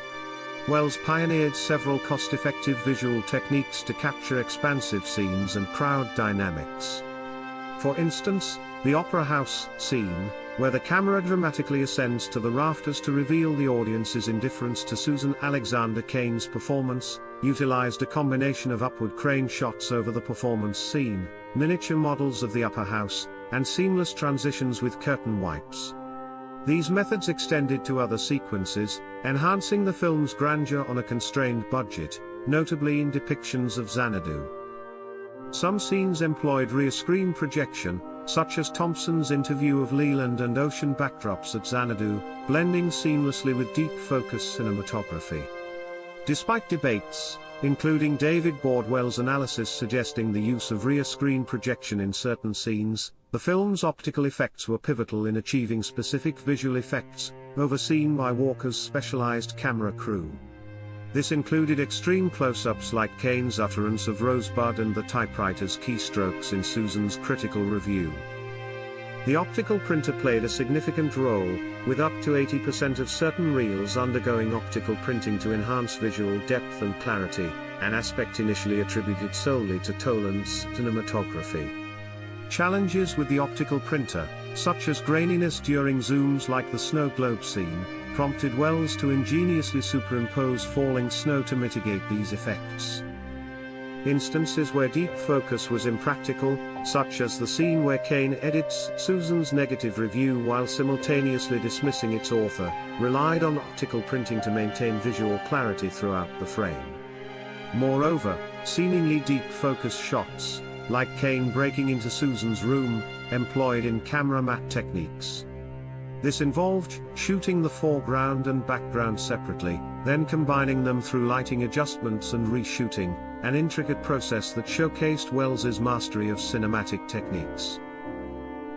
Wells pioneered several cost-effective visual techniques to capture expansive scenes and crowd dynamics. For instance, the Opera House scene, where the camera dramatically ascends to the rafters to reveal the audience's indifference to Susan Alexander Kane's performance, utilized a combination of upward crane shots over the performance scene, miniature models of the upper house, and seamless transitions with curtain wipes. These methods extended to other sequences, enhancing the film's grandeur on a constrained budget, notably in depictions of Xanadu. Some scenes employed rear screen projection, such as Thompson's interview of Leland and ocean backdrops at Xanadu, blending seamlessly with deep focus cinematography. Despite debates, including David Bordwell's analysis suggesting the use of rear screen projection in certain scenes, the film's optical effects were pivotal in achieving specific visual effects, overseen by Walker's specialized camera crew. This included extreme close-ups like Kane's utterance of Rosebud and the typewriter's keystrokes in Susan's critical review. The optical printer played a significant role, with up to 80% of certain reels undergoing optical printing to enhance visual depth and clarity, an aspect initially attributed solely to Toland's cinematography. Challenges with the optical printer, such as graininess during zooms like the snow globe scene, prompted Wells to ingeniously superimpose falling snow to mitigate these effects. Instances where deep focus was impractical, such as the scene where Kane edits Susan's negative review while simultaneously dismissing its author, relied on optical printing to maintain visual clarity throughout the frame. Moreover, seemingly deep focus shots, like Kane breaking into Susan's room, employed in camera matte techniques. This involved shooting the foreground and background separately, then combining them through lighting adjustments and reshooting, an intricate process that showcased Wells's mastery of cinematic techniques.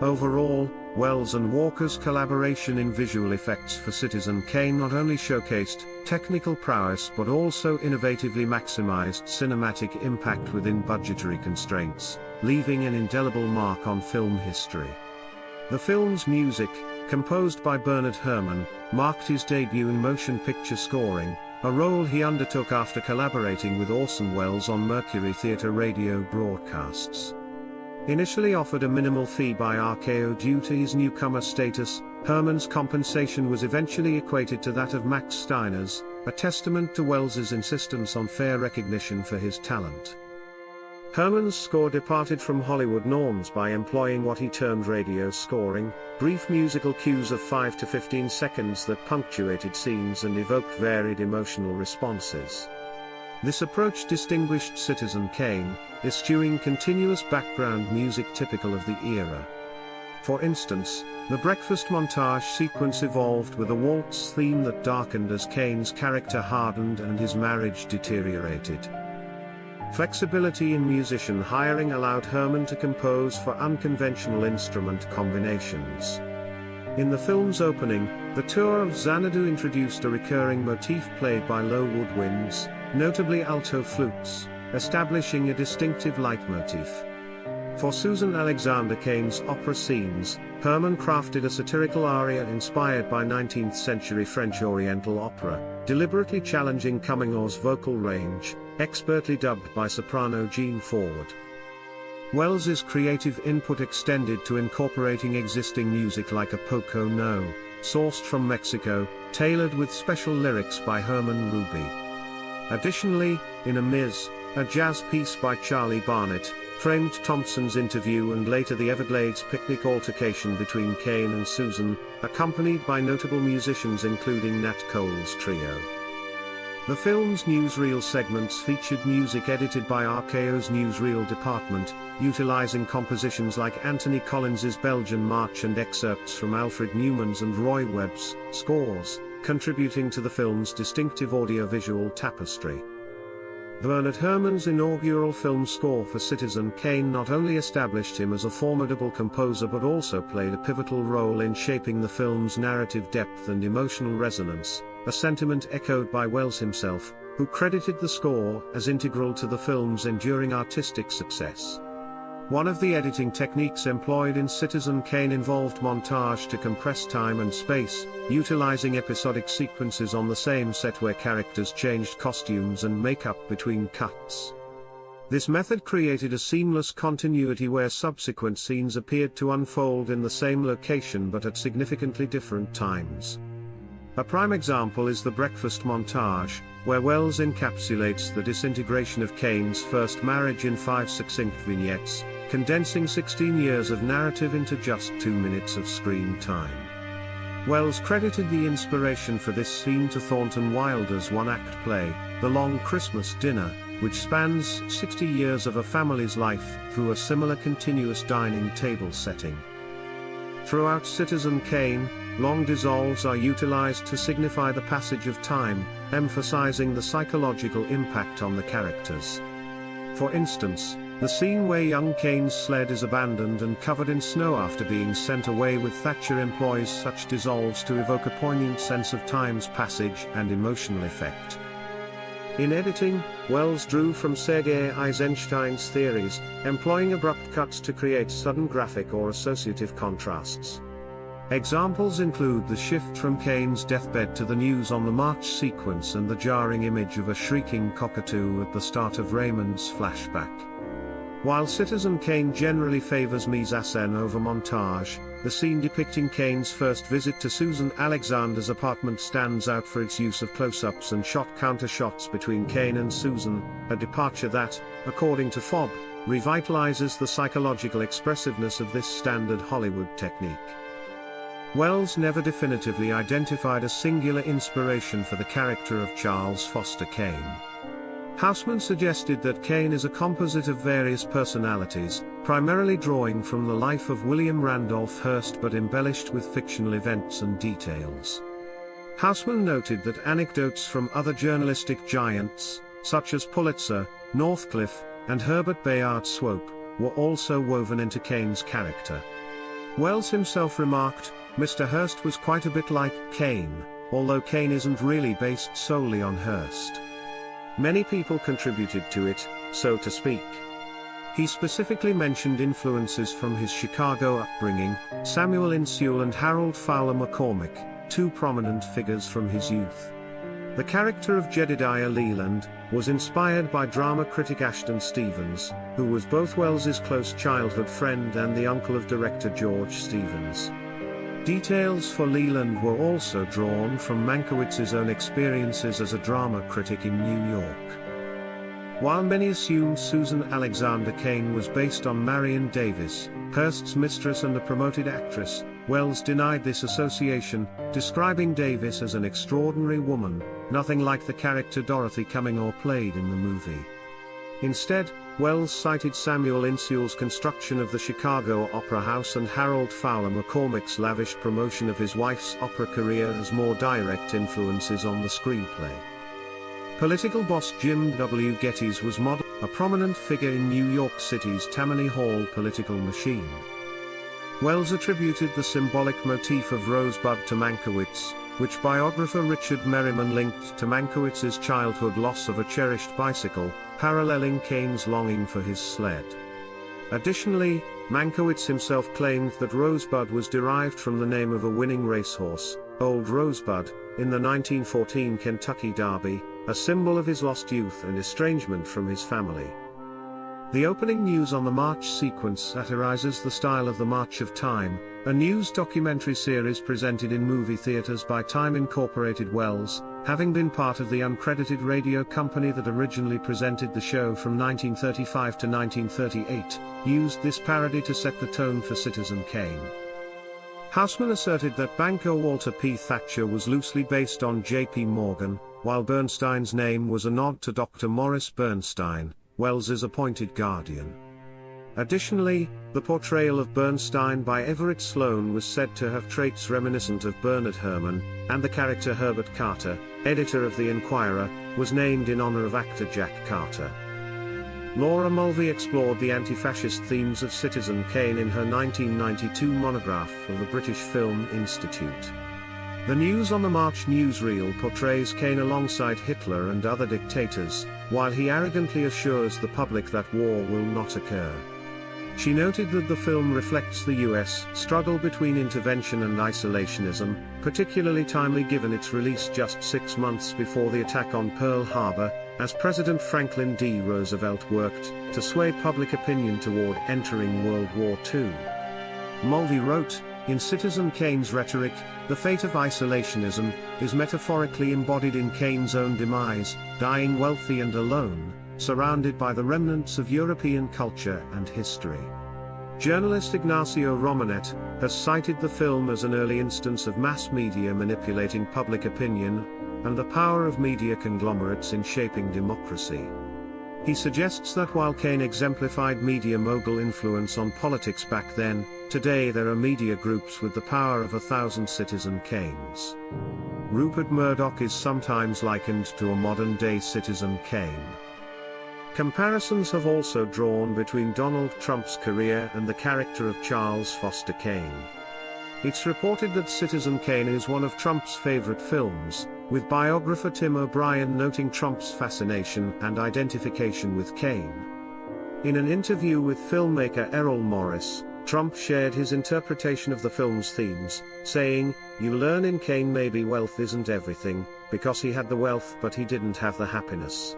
Overall, Wells and Walker's collaboration in visual effects for Citizen Kane not only showcased technical prowess but also innovatively maximized cinematic impact within budgetary constraints, leaving an indelible mark on film history. The film's music, composed by Bernard Herrmann, marked his debut in motion picture scoring, a role he undertook after collaborating with Orson Welles on Mercury Theatre radio broadcasts. Initially offered a minimal fee by RKO due to his newcomer status, Herrmann's compensation was eventually equated to that of Max Steiner's, a testament to Wells's insistence on fair recognition for his talent. Herrmann's score departed from Hollywood norms by employing what he termed radio scoring, brief musical cues of 5 to 15 seconds that punctuated scenes and evoked varied emotional responses. This approach distinguished Citizen Kane, eschewing continuous background music typical of the era. For instance, the breakfast montage sequence evolved with a waltz theme that darkened as Kane's character hardened and his marriage deteriorated. Flexibility in musician hiring allowed Herrmann to compose for unconventional instrument combinations. In the film's opening, the tour of Xanadu introduced a recurring motif played by low woodwinds, notably alto flutes, establishing a distinctive leitmotif. For Susan Alexander Kane's opera scenes, Herrmann crafted a satirical aria inspired by 19th-century French Oriental opera, deliberately challenging Camignol's vocal range, expertly dubbed by soprano Jean Ford. Wells's creative input extended to incorporating existing music like a Poco No, sourced from Mexico, tailored with special lyrics by Herman Ruby. Additionally, in A Miz, a jazz piece by Charlie Barnett, framed Thompson's interview and later the Everglades picnic altercation between Kane and Susan, accompanied by notable musicians including Nat Cole's trio. The film's newsreel segments featured music edited by RKO's newsreel department, utilizing compositions like Anthony Collins's Belgian March and excerpts from Alfred Newman's and Roy Webb's scores, contributing to the film's distinctive audiovisual tapestry. Bernard Herrmann's inaugural film score for Citizen Kane not only established him as a formidable composer but also played a pivotal role in shaping the film's narrative depth and emotional resonance, a sentiment echoed by Welles himself, who credited the score as integral to the film's enduring artistic success. One of the editing techniques employed in Citizen Kane involved montage to compress time and space, utilizing episodic sequences on the same set where characters changed costumes and makeup between cuts. This method created a seamless continuity where subsequent scenes appeared to unfold in the same location but at significantly different times. A prime example is the breakfast montage, where Welles encapsulates the disintegration of Kane's first marriage in 5 succinct vignettes, condensing 16 years of narrative into just 2 minutes of screen time. Welles credited the inspiration for this scene to Thornton Wilder's one-act play, The Long Christmas Dinner, which spans 60 years of a family's life through a similar continuous dining table setting. Throughout Citizen Kane, long dissolves are utilized to signify the passage of time, emphasizing the psychological impact on the characters. For instance, the scene where young Kane's sled is abandoned and covered in snow after being sent away with Thatcher employs such dissolves to evoke a poignant sense of time's passage and emotional effect. In editing, Welles drew from Sergei Eisenstein's theories, employing abrupt cuts to create sudden graphic or associative contrasts. Examples include the shift from Kane's deathbed to the news on the march sequence and the jarring image of a shrieking cockatoo at the start of Raymond's flashback. While Citizen Kane generally favors mise-en-scène over montage, the scene depicting Kane's first visit to Susan Alexander's apartment stands out for its use of close-ups and shot-counter-shots between Kane and Susan, a departure that, according to Fobb, revitalizes the psychological expressiveness of this standard Hollywood technique. Welles never definitively identified a singular inspiration for the character of Charles Foster Kane. Houseman suggested that Kane is a composite of various personalities, primarily drawing from the life of William Randolph Hearst but embellished with fictional events and details. Houseman noted that anecdotes from other journalistic giants, such as Pulitzer, Northcliffe, and Herbert Bayard Swope, were also woven into Kane's character. Welles himself remarked, "Mr. Hearst was quite a bit like Kane, although Kane isn't really based solely on Hearst. Many people contributed to it, so to speak." He specifically mentioned influences from his Chicago upbringing, Samuel Insull and Harold Fowler McCormick, 2 prominent figures from his youth. The character of Jedediah Leland was inspired by drama critic Ashton Stevens, who was both Welles's close childhood friend and the uncle of director George Stevens. Details for Leland were also drawn from Mankiewicz's own experiences as a drama critic in New York. While many assumed Susan Alexander Kane was based on Marion Davis, Hearst's mistress and a promoted actress, Welles denied this association, describing Davis as an extraordinary woman, nothing like the character Dorothy Cummingor played in the movie. Instead, Welles cited Samuel Insull's construction of the Chicago Opera House and Harold Fowler McCormick's lavish promotion of his wife's opera career as more direct influences on the screenplay. Political boss Jim W. Gettys was modeled, a prominent figure in New York City's Tammany Hall political machine. Welles attributed the symbolic motif of Rosebud to Mankiewicz, which biographer Richard Merriman linked to Mankiewicz's childhood loss of a cherished bicycle, paralleling Kane's longing for his sled. Additionally, Mankiewicz himself claimed that Rosebud was derived from the name of a winning racehorse, Old Rosebud, in the 1914 Kentucky Derby, a symbol of his lost youth and estrangement from his family. The opening news on the march sequence satirizes the style of the March of Time, a news documentary series presented in movie theaters by Time Incorporated. Welles, having been part of the uncredited radio company that originally presented the show from 1935 to 1938, used this parody to set the tone for Citizen Kane. Houseman asserted that banker Walter P. Thatcher was loosely based on J.P. Morgan, while Bernstein's name was a nod to Dr. Morris Bernstein, Wells's appointed guardian. Additionally, the portrayal of Bernstein by Everett Sloane was said to have traits reminiscent of Bernard Herrmann, and the character Herbert Carter, editor of The Enquirer, was named in honor of actor Jack Carter. Laura Mulvey explored the anti-fascist themes of Citizen Kane in her 1992 monograph of the British Film Institute. The News on the March newsreel portrays Kane alongside Hitler and other dictators, while he arrogantly assures the public that war will not occur. She noted that the film reflects the US struggle between intervention and isolationism, particularly timely given its release just 6 months before the attack on Pearl Harbor, as President Franklin D. Roosevelt worked to sway public opinion toward entering World War II. Mulvey wrote, "In Citizen Kane's rhetoric, the fate of isolationism is metaphorically embodied in Kane's own demise, dying wealthy and alone, surrounded by the remnants of European culture and history." Journalist Ignacio Romanet has cited the film as an early instance of mass media manipulating public opinion, and the power of media conglomerates in shaping democracy. He suggests that while Kane exemplified media mogul influence on politics back then, today there are media groups with the power of 1,000 Citizen Kanes. Rupert Murdoch is sometimes likened to a modern-day Citizen Kane. Comparisons have also drawn between Donald Trump's career and the character of Charles Foster Kane. It's reported that Citizen Kane is one of Trump's favorite films, with biographer Tim O'Brien noting Trump's fascination and identification with Kane. In an interview with filmmaker Errol Morris, Trump shared his interpretation of the film's themes, saying, "You learn in Kane maybe wealth isn't everything, because he had the wealth but he didn't have the happiness.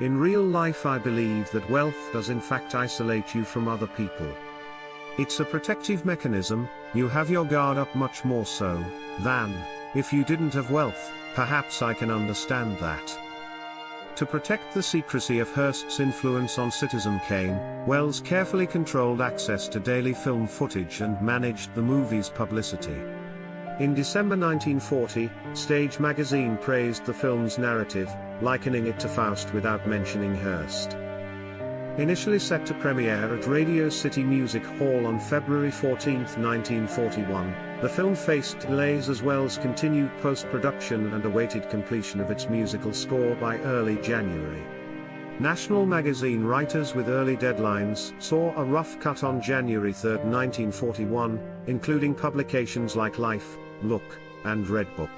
In real life I believe that wealth does in fact isolate you from other people. It's a protective mechanism, you have your guard up much more so than if you didn't have wealth. Perhaps I can understand that." To protect the secrecy of Hearst's influence on Citizen Kane, Welles carefully controlled access to daily film footage and managed the movie's publicity. In December 1940, Stage magazine praised the film's narrative, likening it to Faust without mentioning Hearst. Initially set to premiere at Radio City Music Hall on February 14, 1941, the film faced delays as Welles continued post-production and awaited completion of its musical score by early January. National magazine writers with early deadlines saw a rough cut on January 3, 1941, including publications like Life, Look, and Redbook.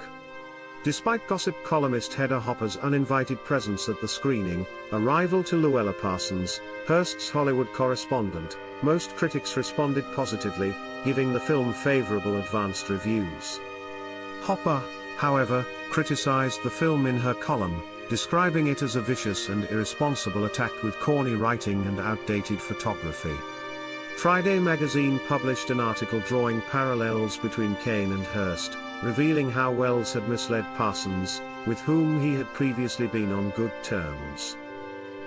Despite gossip columnist Hedda Hopper's uninvited presence at the screening, a rival to Luella Parsons, Hearst's Hollywood correspondent, most critics responded positively, giving the film favorable advanced reviews. Hopper, however, criticized the film in her column, describing it as a vicious and irresponsible attack with corny writing and outdated photography. Friday magazine published an article drawing parallels between Kane and Hearst, revealing how Welles had misled Parsons, with whom he had previously been on good terms.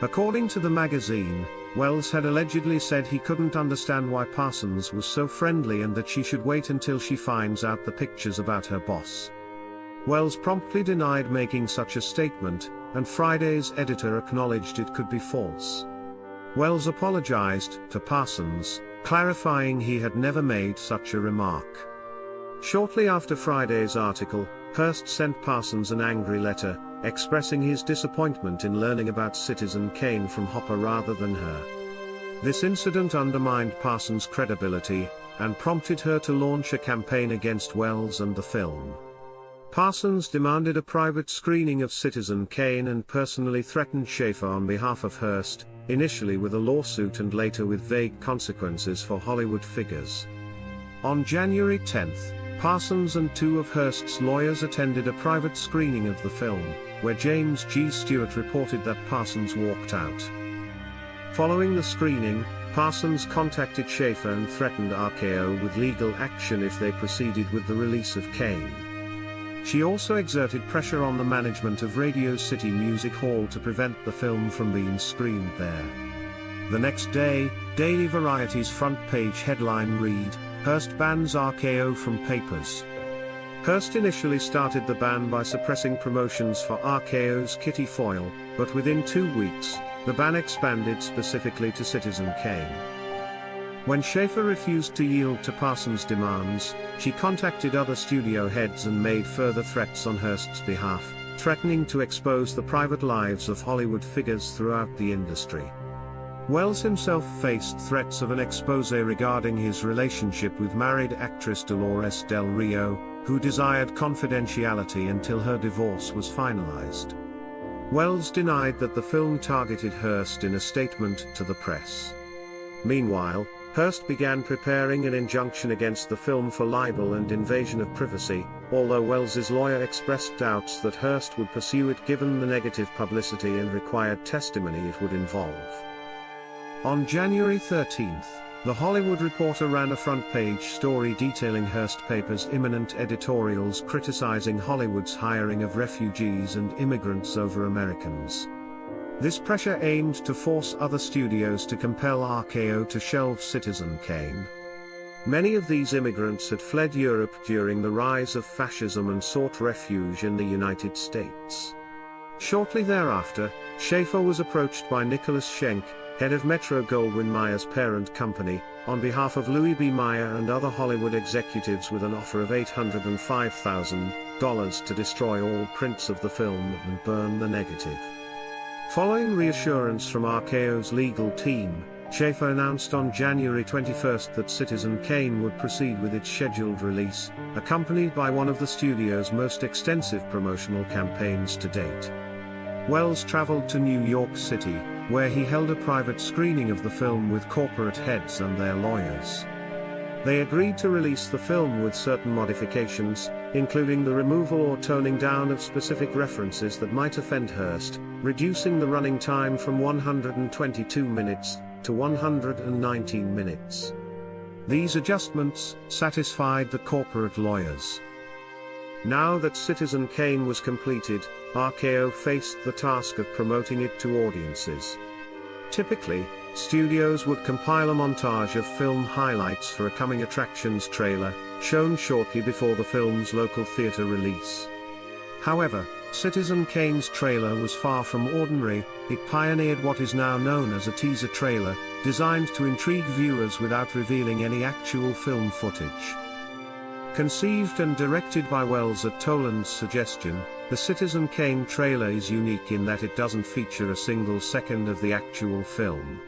According to the magazine, Welles had allegedly said he couldn't understand why Parsons was so friendly and that she should wait until she finds out the pictures about her boss. Welles promptly denied making such a statement, and Friday's editor acknowledged it could be false. Welles apologized to Parsons, clarifying he had never made such a remark. Shortly after Friday's article, Hearst sent Parsons an angry letter, expressing his disappointment in learning about Citizen Kane from Hopper rather than her. This incident undermined Parsons' credibility, and prompted her to launch a campaign against Welles and the film. Parsons demanded a private screening of Citizen Kane and personally threatened Schaefer on behalf of Hearst, initially with a lawsuit and later with vague consequences for Hollywood figures. On January 10, Parsons and two of Hearst's lawyers attended a private screening of the film, where James G. Stewart reported that Parsons walked out. Following the screening, Parsons contacted Schaefer and threatened RKO with legal action if they proceeded with the release of Kane. She also exerted pressure on the management of Radio City Music Hall to prevent the film from being screened there. The next day, Daily Variety's front page headline read, "Hearst bans RKO from papers." Hearst initially started the ban by suppressing promotions for RKO's Kitty Foyle, but within 2 weeks, the ban expanded specifically to Citizen Kane. When Schaefer refused to yield to Parsons' demands, she contacted other studio heads and made further threats on Hearst's behalf, threatening to expose the private lives of Hollywood figures throughout the industry. Wells himself faced threats of an expose regarding his relationship with married actress Dolores Del Rio, who desired confidentiality until her divorce was finalized. Wells denied that the film targeted Hearst in a statement to the press. Meanwhile, Hearst began preparing an injunction against the film for libel and invasion of privacy, although Wells's lawyer expressed doubts that Hearst would pursue it given the negative publicity and required testimony it would involve. On January 13, The Hollywood Reporter ran a front-page story detailing Hearst Paper's imminent editorials criticizing Hollywood's hiring of refugees and immigrants over Americans. This pressure aimed to force other studios to compel RKO to shelve Citizen Kane. Many of these immigrants had fled Europe during the rise of fascism and sought refuge in the United States. Shortly thereafter, Schaefer was approached by Nicholas Schenck, head of Metro-Goldwyn-Mayer's parent company, on behalf of Louis B. Mayer and other Hollywood executives with an offer of $805,000 to destroy all prints of the film and burn the negative. Following reassurance from RKO's legal team, Schaefer announced on January 21 that Citizen Kane would proceed with its scheduled release, accompanied by one of the studio's most extensive promotional campaigns to date. Wells traveled to New York City, where he held a private screening of the film with corporate heads and their lawyers. They agreed to release the film with certain modifications, including the removal or toning down of specific references that might offend Hearst, reducing the running time from 122 minutes to 119 minutes. These adjustments satisfied the corporate lawyers. Now that Citizen Kane was completed, RKO faced the task of promoting it to audiences. Typically, studios would compile a montage of film highlights for a coming attractions trailer, shown shortly before the film's local theater release. However, Citizen Kane's trailer was far from ordinary. It pioneered what is now known as a teaser trailer, designed to intrigue viewers without revealing any actual film footage. Conceived and directed by Wells at Toland's suggestion, the Citizen Kane trailer is unique in that it doesn't feature a single second of the actual film.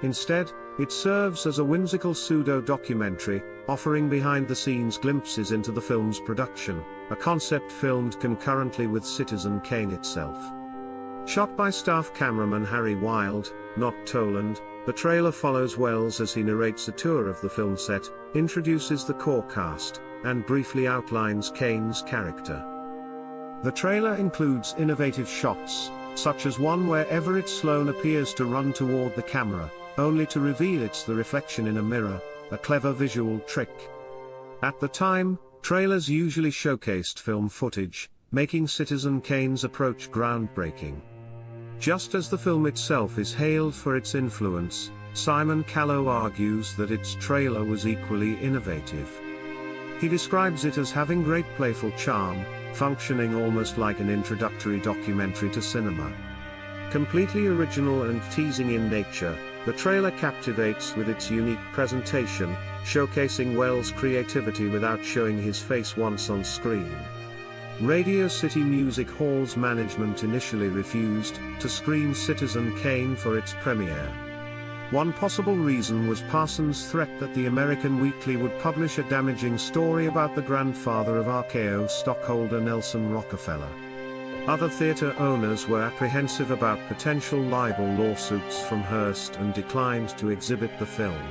Instead, it serves as a whimsical pseudo-documentary, offering behind-the-scenes glimpses into the film's production, a concept filmed concurrently with Citizen Kane itself. Shot by staff cameraman Harry Wild, not Toland, the trailer follows Wells as he narrates a tour of the film set, introduces the core cast, and briefly outlines Kane's character. The trailer includes innovative shots, such as one where Everett Sloan appears to run toward the camera, only to reveal it's the reflection in a mirror, a clever visual trick. At the time, trailers usually showcased film footage, making Citizen Kane's approach groundbreaking. Just as the film itself is hailed for its influence, Simon Callow argues that its trailer was equally innovative. He describes it as having great playful charm, functioning almost like an introductory documentary to cinema. Completely original and teasing in nature, the trailer captivates with its unique presentation, showcasing Wells' creativity without showing his face once on screen. Radio City Music Hall's management initially refused to screen Citizen Kane for its premiere. One possible reason was Parsons' threat that the American Weekly would publish a damaging story about the grandfather of RKO stockholder Nelson Rockefeller. Other theater owners were apprehensive about potential libel lawsuits from Hearst and declined to exhibit the film.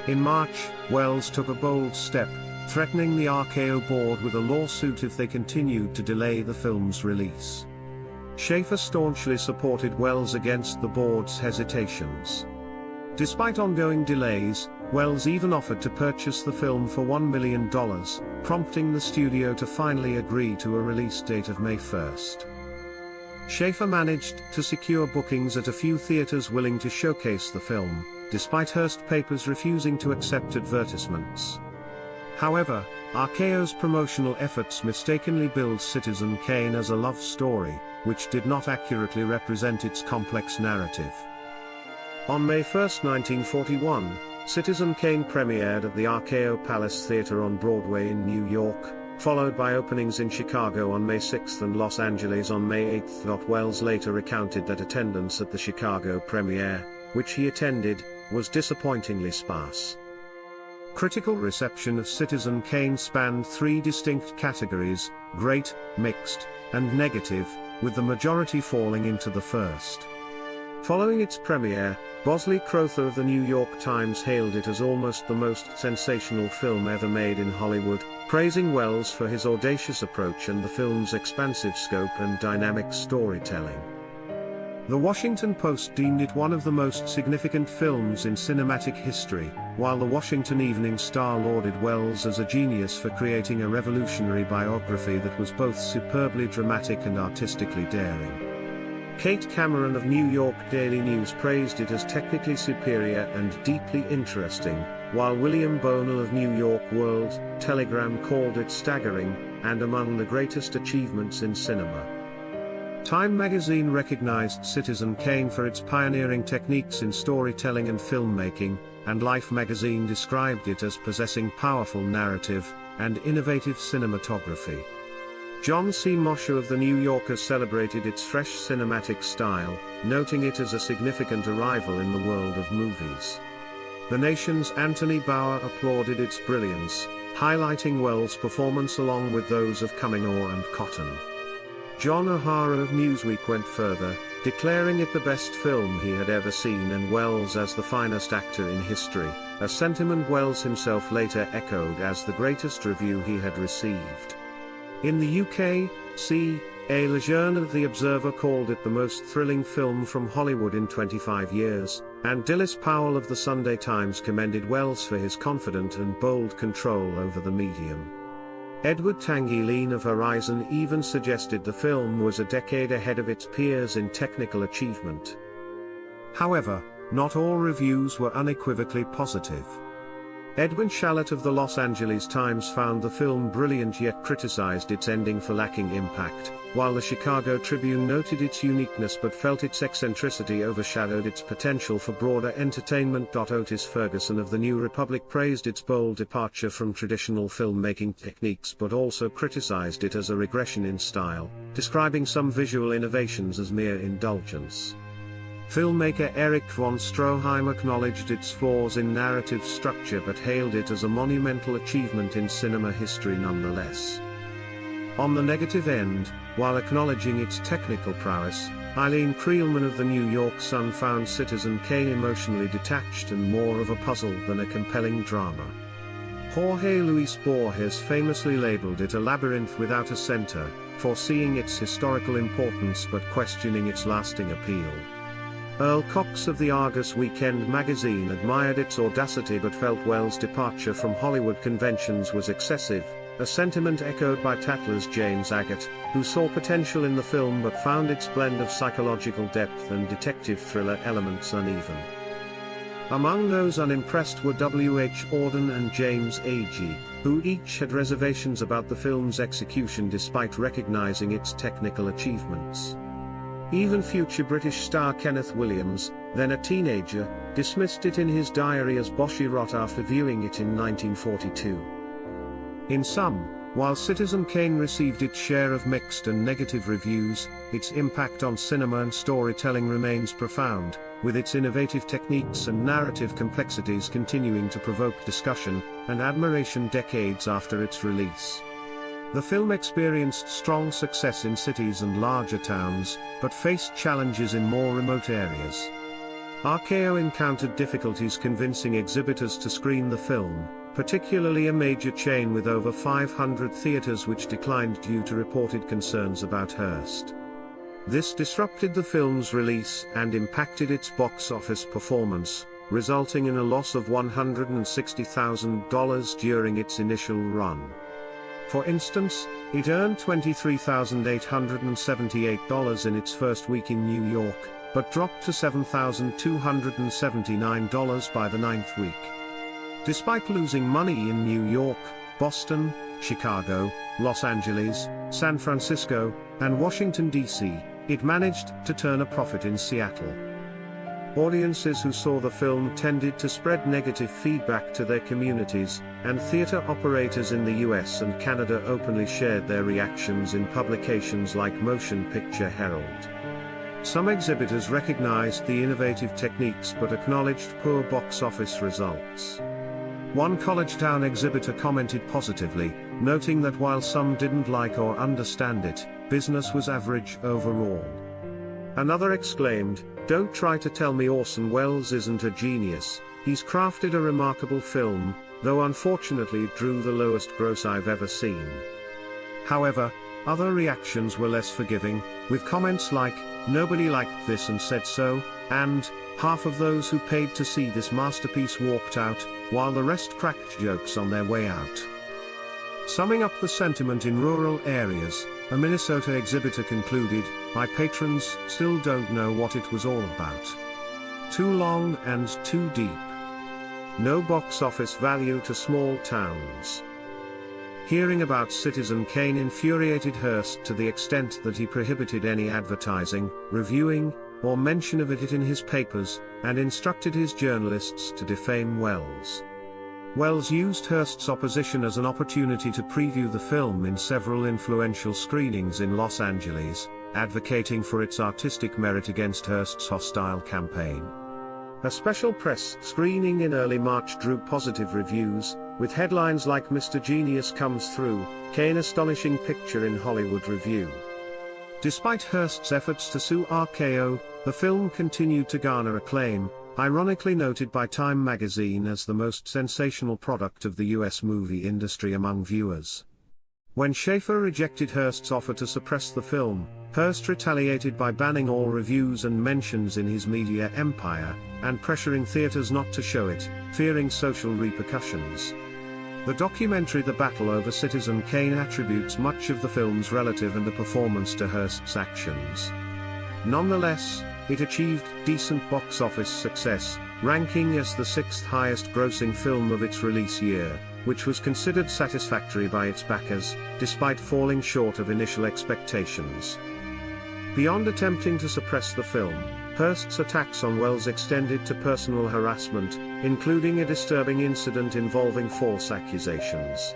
In March, Wells took a bold step, threatening the RKO board with a lawsuit if they continued to delay the film's release. Schaefer staunchly supported Wells against the board's hesitations. Despite ongoing delays, Wells even offered to purchase the film for $1 million, prompting the studio to finally agree to a release date of May 1. Schaefer managed to secure bookings at a few theaters willing to showcase the film, despite Hearst Papers refusing to accept advertisements. However, RKO's promotional efforts mistakenly billed Citizen Kane as a love story, which did not accurately represent its complex narrative. On May 1, 1941, Citizen Kane premiered at the RKO Palace Theatre on Broadway in New York, followed by openings in Chicago on May 6 and Los Angeles on May 8. Wells later recounted that attendance at the Chicago premiere, which he attended, was disappointingly sparse. Critical reception of Citizen Kane spanned three distinct categories: great, mixed, and negative, with the majority falling into the first. Following its premiere, Bosley Crowther of the New York Times hailed it as almost the most sensational film ever made in Hollywood, praising Wells for his audacious approach and the film's expansive scope and dynamic storytelling. The Washington Post deemed it one of the most significant films in cinematic history, while the Washington Evening Star lauded Wells as a genius for creating a revolutionary biography that was both superbly dramatic and artistically daring. Kate Cameron of New York Daily News praised it as technically superior and deeply interesting, while William Bonell of New York World Telegram called it staggering, and among the greatest achievements in cinema. Time magazine recognized Citizen Kane for its pioneering techniques in storytelling and filmmaking, and Life magazine described it as possessing powerful narrative and innovative cinematography. John C. Mosher of The New Yorker celebrated its fresh cinematic style, noting it as a significant arrival in the world of movies. The Nation's Anthony Bauer applauded its brilliance, highlighting Wells' performance along with those of Cummingor and Cotton. John O'Hara of Newsweek went further, declaring it the best film he had ever seen and Wells as the finest actor in history, a sentiment Wells himself later echoed as the greatest review he had received. In the UK, C.A. Lejeune of The Observer called it the most thrilling film from Hollywood in 25 years, and Dilys Powell of the Sunday Times commended Wells for his confident and bold control over the medium. Edward Tanguy of Horizon even suggested the film was a decade ahead of its peers in technical achievement. However, not all reviews were unequivocally positive. Edwin Shallot of the Los Angeles Times found the film brilliant yet criticized its ending for lacking impact, while the Chicago Tribune noted its uniqueness but felt its eccentricity overshadowed its potential for broader entertainment. Otis Ferguson of the New Republic praised its bold departure from traditional filmmaking techniques but also criticized it as a regression in style, describing some visual innovations as mere indulgence. Filmmaker Erich von Stroheim acknowledged its flaws in narrative structure but hailed it as a monumental achievement in cinema history nonetheless. On the negative end, while acknowledging its technical prowess, Eileen Creelman of the New York Sun found Citizen Kane emotionally detached and more of a puzzle than a compelling drama. Jorge Luis Borges famously labeled it a labyrinth without a center, foreseeing its historical importance but questioning its lasting appeal. Earl Cox of the Argus Weekend magazine admired its audacity but felt Wells' departure from Hollywood conventions was excessive, a sentiment echoed by Tatler's James Agate, who saw potential in the film but found its blend of psychological depth and detective thriller elements uneven. Among those unimpressed were W. H. Auden and James Agee, who each had reservations about the film's execution despite recognizing its technical achievements. Even future British star Kenneth Williams, then a teenager, dismissed it in his diary as boshy rot after viewing it in 1942. In sum, while Citizen Kane received its share of mixed and negative reviews, its impact on cinema and storytelling remains profound, with its innovative techniques and narrative complexities continuing to provoke discussion and admiration decades after its release. The film experienced strong success in cities and larger towns, but faced challenges in more remote areas. RKO encountered difficulties convincing exhibitors to screen the film, particularly a major chain with over 500 theaters which declined due to reported concerns about Hearst. This disrupted the film's release and impacted its box office performance, resulting in a loss of $160,000 during its initial run. For instance, it earned $23,878 in its first week in New York, but dropped to $7,279 by the ninth week. Despite losing money in New York, Boston, Chicago, Los Angeles, San Francisco, and Washington, D.C., it managed to turn a profit in Seattle. Audiences who saw the film tended to spread negative feedback to their communities, and theater operators in the US and Canada openly shared their reactions in publications like Motion Picture Herald. Some exhibitors recognized the innovative techniques but acknowledged poor box office results. One college town exhibitor commented positively, noting that while some didn't like or understand it, business was average overall. Another exclaimed, "Don't try to tell me Orson Welles isn't a genius, he's crafted a remarkable film, though unfortunately it drew the lowest gross I've ever seen." However, other reactions were less forgiving, with comments like, "Nobody liked this and said so," and, "Half of those who paid to see this masterpiece walked out, while the rest cracked jokes on their way out." Summing up the sentiment in rural areas, a Minnesota exhibitor concluded, "My patrons still don't know what it was all about. Too long and too deep. No box office value to small towns." Hearing about Citizen Kane infuriated Hearst to the extent that he prohibited any advertising, reviewing, or mention of it in his papers, and instructed his journalists to defame Welles. Welles used Hearst's opposition as an opportunity to preview the film in several influential screenings in Los Angeles, advocating for its artistic merit against Hearst's hostile campaign. A special press screening in early March drew positive reviews, with headlines like "Mr. Genius Comes Through, Kane Astonishing Picture in Hollywood Review." Despite Hearst's efforts to sue RKO, the film continued to garner acclaim, ironically noted by Time magazine as the most sensational product of the US movie industry among viewers. When Schaefer rejected Hearst's offer to suppress the film, Hearst retaliated by banning all reviews and mentions in his media empire, and pressuring theaters not to show it, fearing social repercussions. The documentary The Battle Over Citizen Kane attributes much of the film's relative and performance to Hearst's actions. Nonetheless, it achieved decent box office success, ranking as the sixth highest grossing film of its release year, which was considered satisfactory by its backers, despite falling short of initial expectations. Beyond attempting to suppress the film, Hearst's attacks on Welles extended to personal harassment, including a disturbing incident involving false accusations.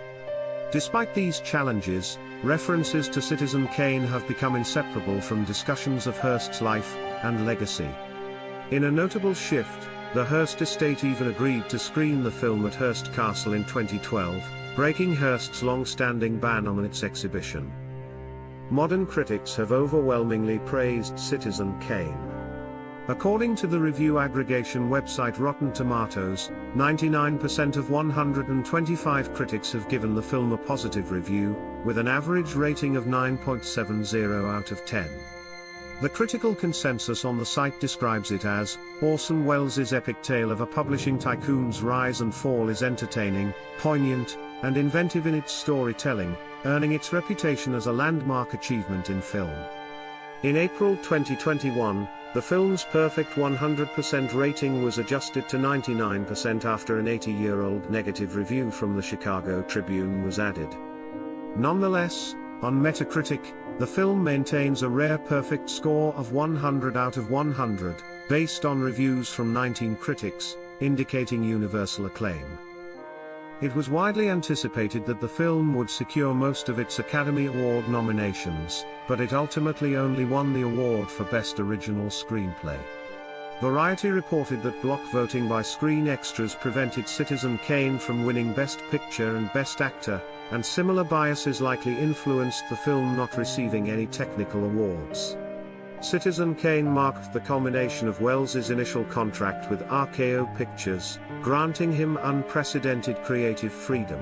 Despite these challenges, references to Citizen Kane have become inseparable from discussions of Hearst's life and legacy. In a notable shift, the Hearst estate even agreed to screen the film at Hearst Castle in 2012, breaking Hearst's long-standing ban on its exhibition. Modern critics have overwhelmingly praised Citizen Kane. According to the review aggregation website Rotten Tomatoes, 99% of 125 critics have given the film a positive review, with an average rating of 9.70 out of 10. The critical consensus on the site describes it as, "Orson Welles' epic tale of a publishing tycoon's rise and fall is entertaining, poignant, and inventive in its storytelling, earning its reputation as a landmark achievement in film." In April 2021, the film's perfect 100% rating was adjusted to 99% after an 80-year-old negative review from the Chicago Tribune was added. Nonetheless, on Metacritic, the film maintains a rare perfect score of 100 out of 100, based on reviews from 19 critics, indicating universal acclaim. It was widely anticipated that the film would secure most of its Academy Award nominations, but it ultimately only won the award for Best Original Screenplay. Variety reported that block voting by Screen Extras prevented Citizen Kane from winning Best Picture and Best Actor, and similar biases likely influenced the film not receiving any technical awards. Citizen Kane marked the culmination of Welles' initial contract with RKO Pictures, granting him unprecedented creative freedom.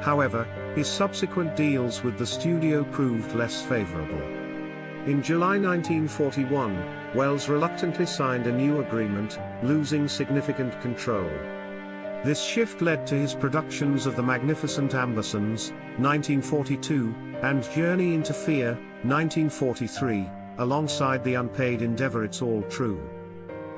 However, his subsequent deals with the studio proved less favorable. In July 1941, Welles reluctantly signed a new agreement, losing significant control. This shift led to his productions of The Magnificent Ambersons, 1942, and Journey into Fear, 1943, alongside the unpaid endeavor It's All True.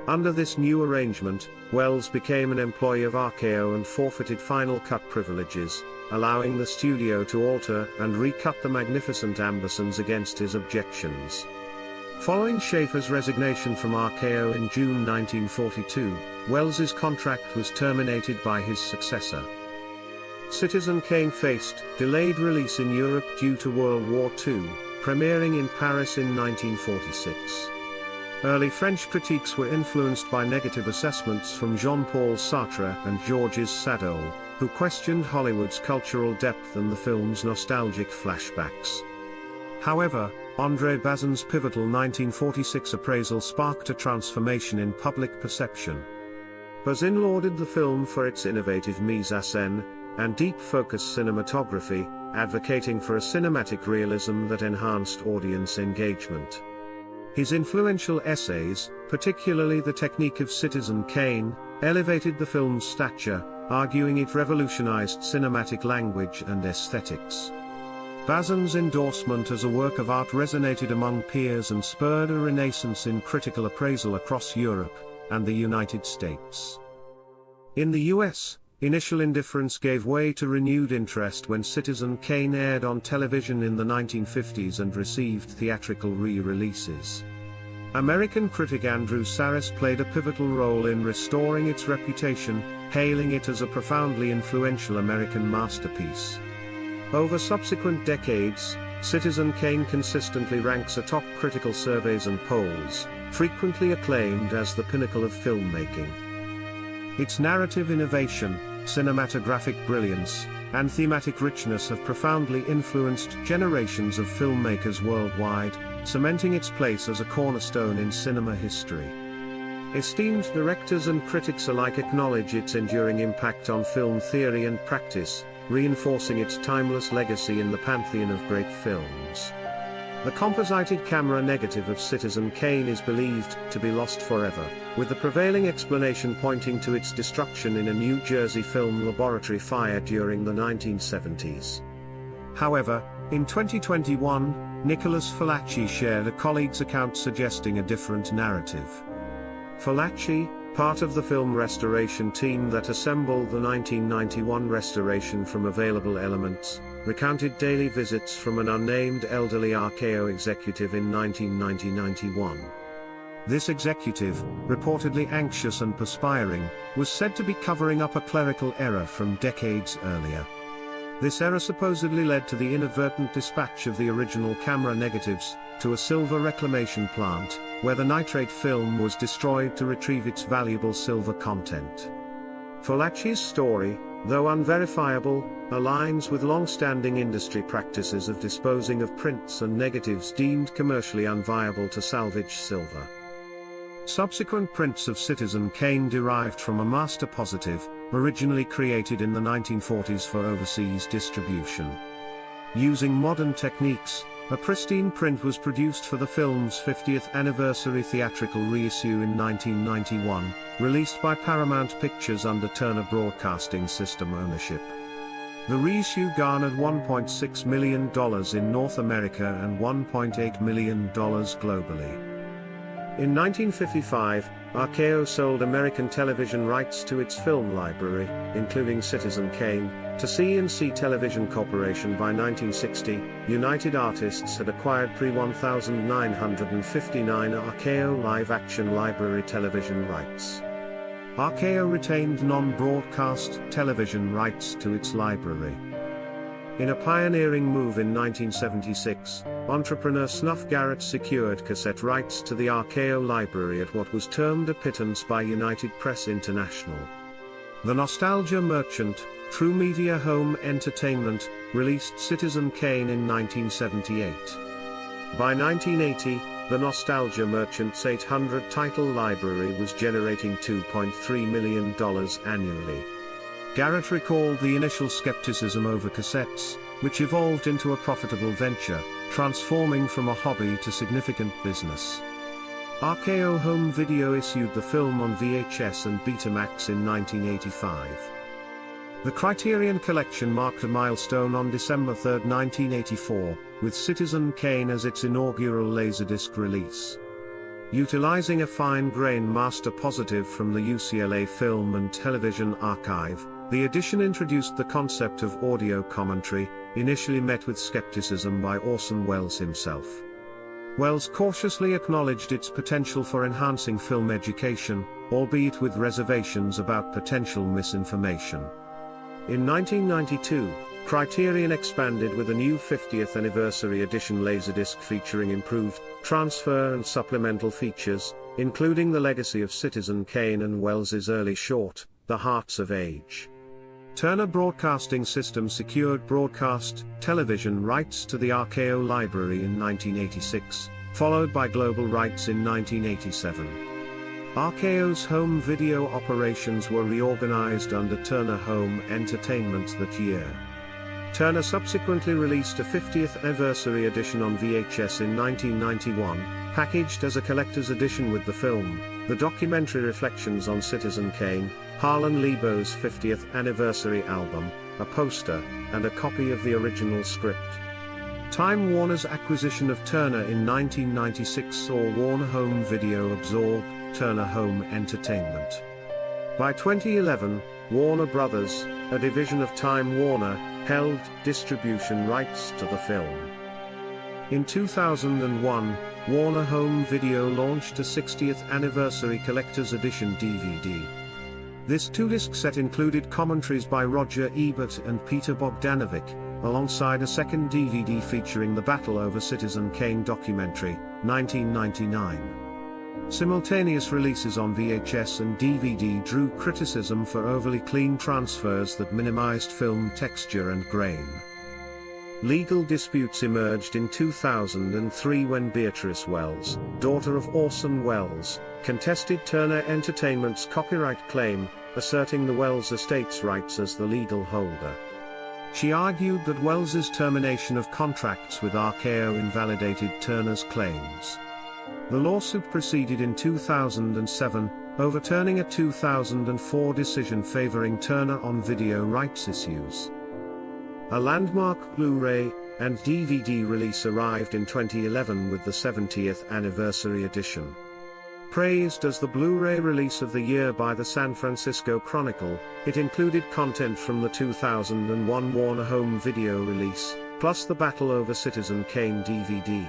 Under this new arrangement, Welles became an employee of RKO and forfeited Final Cut privileges, allowing the studio to alter and recut the magnificent Ambersons against his objections. Following Schaefer's resignation from RKO in June 1942, Welles's contract was terminated by his successor. Citizen Kane faced delayed release in Europe due to World War II, premiering in Paris in 1946. Early French critiques were influenced by negative assessments from Jean-Paul Sartre and Georges Sadoul, who questioned Hollywood's cultural depth and the film's nostalgic flashbacks. However, André Bazin's pivotal 1946 appraisal sparked a transformation in public perception. Bazin lauded the film for its innovative mise-en-scène and deep-focus cinematography, advocating for a cinematic realism that enhanced audience engagement. His influential essays, particularly The Technique of Citizen Kane, elevated the film's stature, arguing it revolutionized cinematic language and aesthetics. Bazin's endorsement as a work of art resonated among peers and spurred a renaissance in critical appraisal across Europe and the United States. In the US, initial indifference gave way to renewed interest when Citizen Kane aired on television in the 1950s and received theatrical re-releases. American critic Andrew Sarris played a pivotal role in restoring its reputation, hailing it as a profoundly influential American masterpiece. Over subsequent decades, Citizen Kane consistently ranks atop critical surveys and polls, frequently acclaimed as the pinnacle of filmmaking. Its narrative innovation, cinematographic brilliance, and thematic richness have profoundly influenced generations of filmmakers worldwide, cementing its place as a cornerstone in cinema history. Esteemed directors and critics alike acknowledge its enduring impact on film theory and practice, reinforcing its timeless legacy in the pantheon of great films. The composited camera negative of Citizen Kane is believed to be lost forever, with the prevailing explanation pointing to its destruction in a New Jersey film laboratory fire during the 1970s. However, in 2021, Nicholas Fulacci shared a colleague's account suggesting a different narrative. Fulacci, part of the film restoration team that assembled the 1991 restoration from available elements, recounted daily visits from an unnamed elderly RKO executive in 1990-91. This executive, reportedly anxious and perspiring, was said to be covering up a clerical error from decades earlier. This error supposedly led to the inadvertent dispatch of the original camera negatives to a silver reclamation plant, where the nitrate film was destroyed to retrieve its valuable silver content. Fulacci's story, though unverifiable, aligns with long-standing industry practices of disposing of prints and negatives deemed commercially unviable to salvage silver. Subsequent prints of Citizen Kane derived from a master positive, originally created in the 1940s for overseas distribution. Using modern techniques, a pristine print was produced for the film's 50th anniversary theatrical reissue in 1991, released by Paramount Pictures under Turner Broadcasting System ownership. The reissue garnered $1.6 million in North America and $1.8 million globally. In 1955, RKO sold American television rights to its film library, including Citizen Kane, to C&C Television Corporation. By 1960, United Artists had acquired pre-1959 RKO live-action library television rights. RKO retained non-broadcast television rights to its library. In a pioneering move in 1976, entrepreneur Snuff Garrett secured cassette rights to the RKO library at what was termed a pittance by United Press International. The Nostalgia Merchant, True Media Home Entertainment, released Citizen Kane in 1978. By 1980, the Nostalgia Merchant's 800-title library was generating $2.3 million annually. Garrett recalled the initial skepticism over cassettes, which evolved into a profitable venture, transforming from a hobby to significant business. RKO Home Video issued the film on VHS and Betamax in 1985. The Criterion Collection marked a milestone on December 3, 1984, with Citizen Kane as its inaugural Laserdisc release. Utilizing a fine-grain master positive from the UCLA Film and Television Archive, the edition introduced the concept of audio commentary, initially met with skepticism by Orson Welles himself. Welles cautiously acknowledged its potential for enhancing film education, albeit with reservations about potential misinformation. In 1992, Criterion expanded with a new 50th anniversary edition Laserdisc featuring improved transfer and supplemental features, including the legacy of Citizen Kane and Welles's early short, The Hearts of Age. Turner Broadcasting System secured broadcast television rights to the RKO library in 1986, followed by global rights in 1987. RKO's home video operations were reorganized under Turner Home Entertainment that year. Turner subsequently released a 50th anniversary edition on VHS in 1991, packaged as a collector's edition with the film, the documentary reflections on Citizen Kane, Harlan Lebo's 50th anniversary album, a poster, and a copy of the original script. Time Warner's acquisition of Turner in 1996 saw Warner Home Video absorb Turner Home Entertainment. By 2011, Warner Brothers, a division of Time Warner, held distribution rights to the film. In 2001, Warner Home Video launched a 60th Anniversary Collector's Edition DVD. This two-disc set included commentaries by Roger Ebert and Peter Bogdanovich, alongside a second DVD featuring the Battle Over Citizen Kane documentary, 1999. Simultaneous releases on VHS and DVD drew criticism for overly clean transfers that minimized film texture and grain. Legal disputes emerged in 2003 when Beatrice Welles, daughter of Orson Welles, contested Turner Entertainment's copyright claim, asserting the Welles estate's rights as the legal holder. She argued that Welles's termination of contracts with RKO invalidated Turner's claims. The lawsuit proceeded in 2007, overturning a 2004 decision favoring Turner on video rights issues. A landmark Blu-ray and DVD release arrived in 2011 with the 70th anniversary edition. Praised as the Blu-ray release of the year by the San Francisco Chronicle, it included content from the 2001 Warner Home Video release, plus the Battle Over Citizen Kane DVD.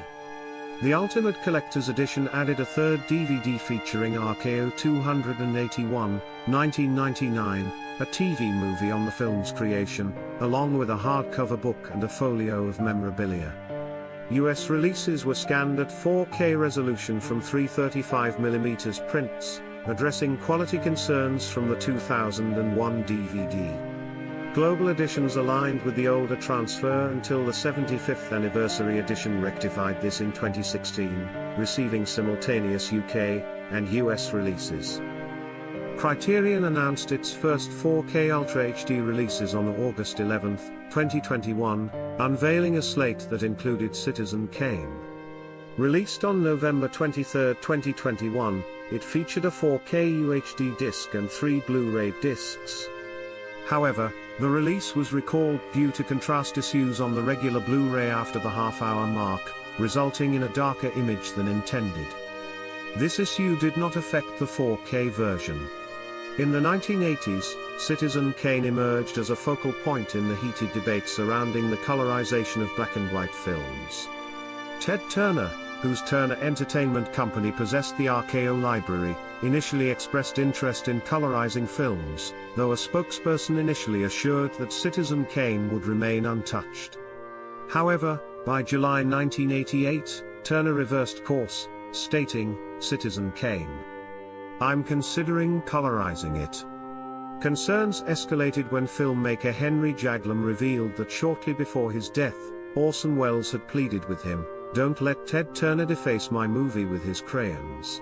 The Ultimate Collector's Edition added a third DVD featuring RKO 281, 1999, a TV movie on the film's creation, along with a hardcover book and a folio of memorabilia. US releases were scanned at 4K resolution from 335mm prints, addressing quality concerns from the 2001 DVD. Global editions aligned with the older transfer until the 75th anniversary edition rectified this in 2016, receiving simultaneous UK and US releases. Criterion announced its first 4K Ultra HD releases on August 11, 2021, unveiling a slate that included Citizen Kane. Released on November 23, 2021, it featured a 4K UHD disc and 3 Blu-ray discs. However, the release was recalled due to contrast issues on the regular Blu-ray after the half-hour mark, resulting in a darker image than intended. This issue did not affect the 4K version. In the 1980s, Citizen Kane emerged as a focal point in the heated debate surrounding the colorization of black and white films. Ted Turner, whose Turner Entertainment Company possessed the RKO library, initially expressed interest in colorizing films, though a spokesperson initially assured that Citizen Kane would remain untouched. However, by July 1988, Turner reversed course, stating, "Citizen Kane. I'm considering colorizing it." Concerns escalated when filmmaker Henry Jaglom revealed that shortly before his death, Orson Welles had pleaded with him, "Don't let Ted Turner deface my movie with his crayons."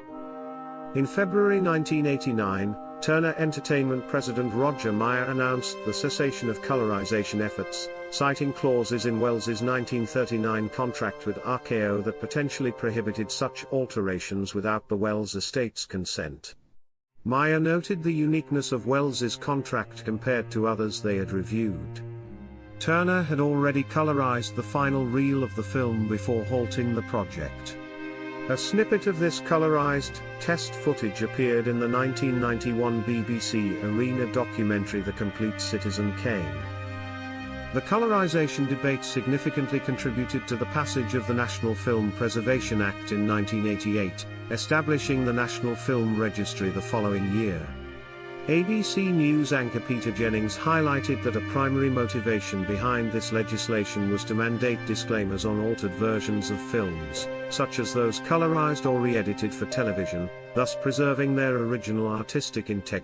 In February 1989, Turner Entertainment President Roger Meyer announced the cessation of colorization efforts, citing clauses in Welles's 1939 contract with RKO that potentially prohibited such alterations without the Welles estate's consent. Meyer noted the uniqueness of Welles's contract compared to others they had reviewed. Turner had already colorized the final reel of the film before halting the project. A snippet of this colorized, test footage appeared in the 1991 BBC Arena documentary The Complete Citizen Kane. The colorization debate significantly contributed to the passage of the National Film Preservation Act in 1988, establishing the National Film Registry the following year. ABC News anchor Peter Jennings highlighted that a primary motivation behind this legislation was to mandate disclaimers on altered versions of films, such as those colorized or re-edited for television, thus preserving their original artistic integrity.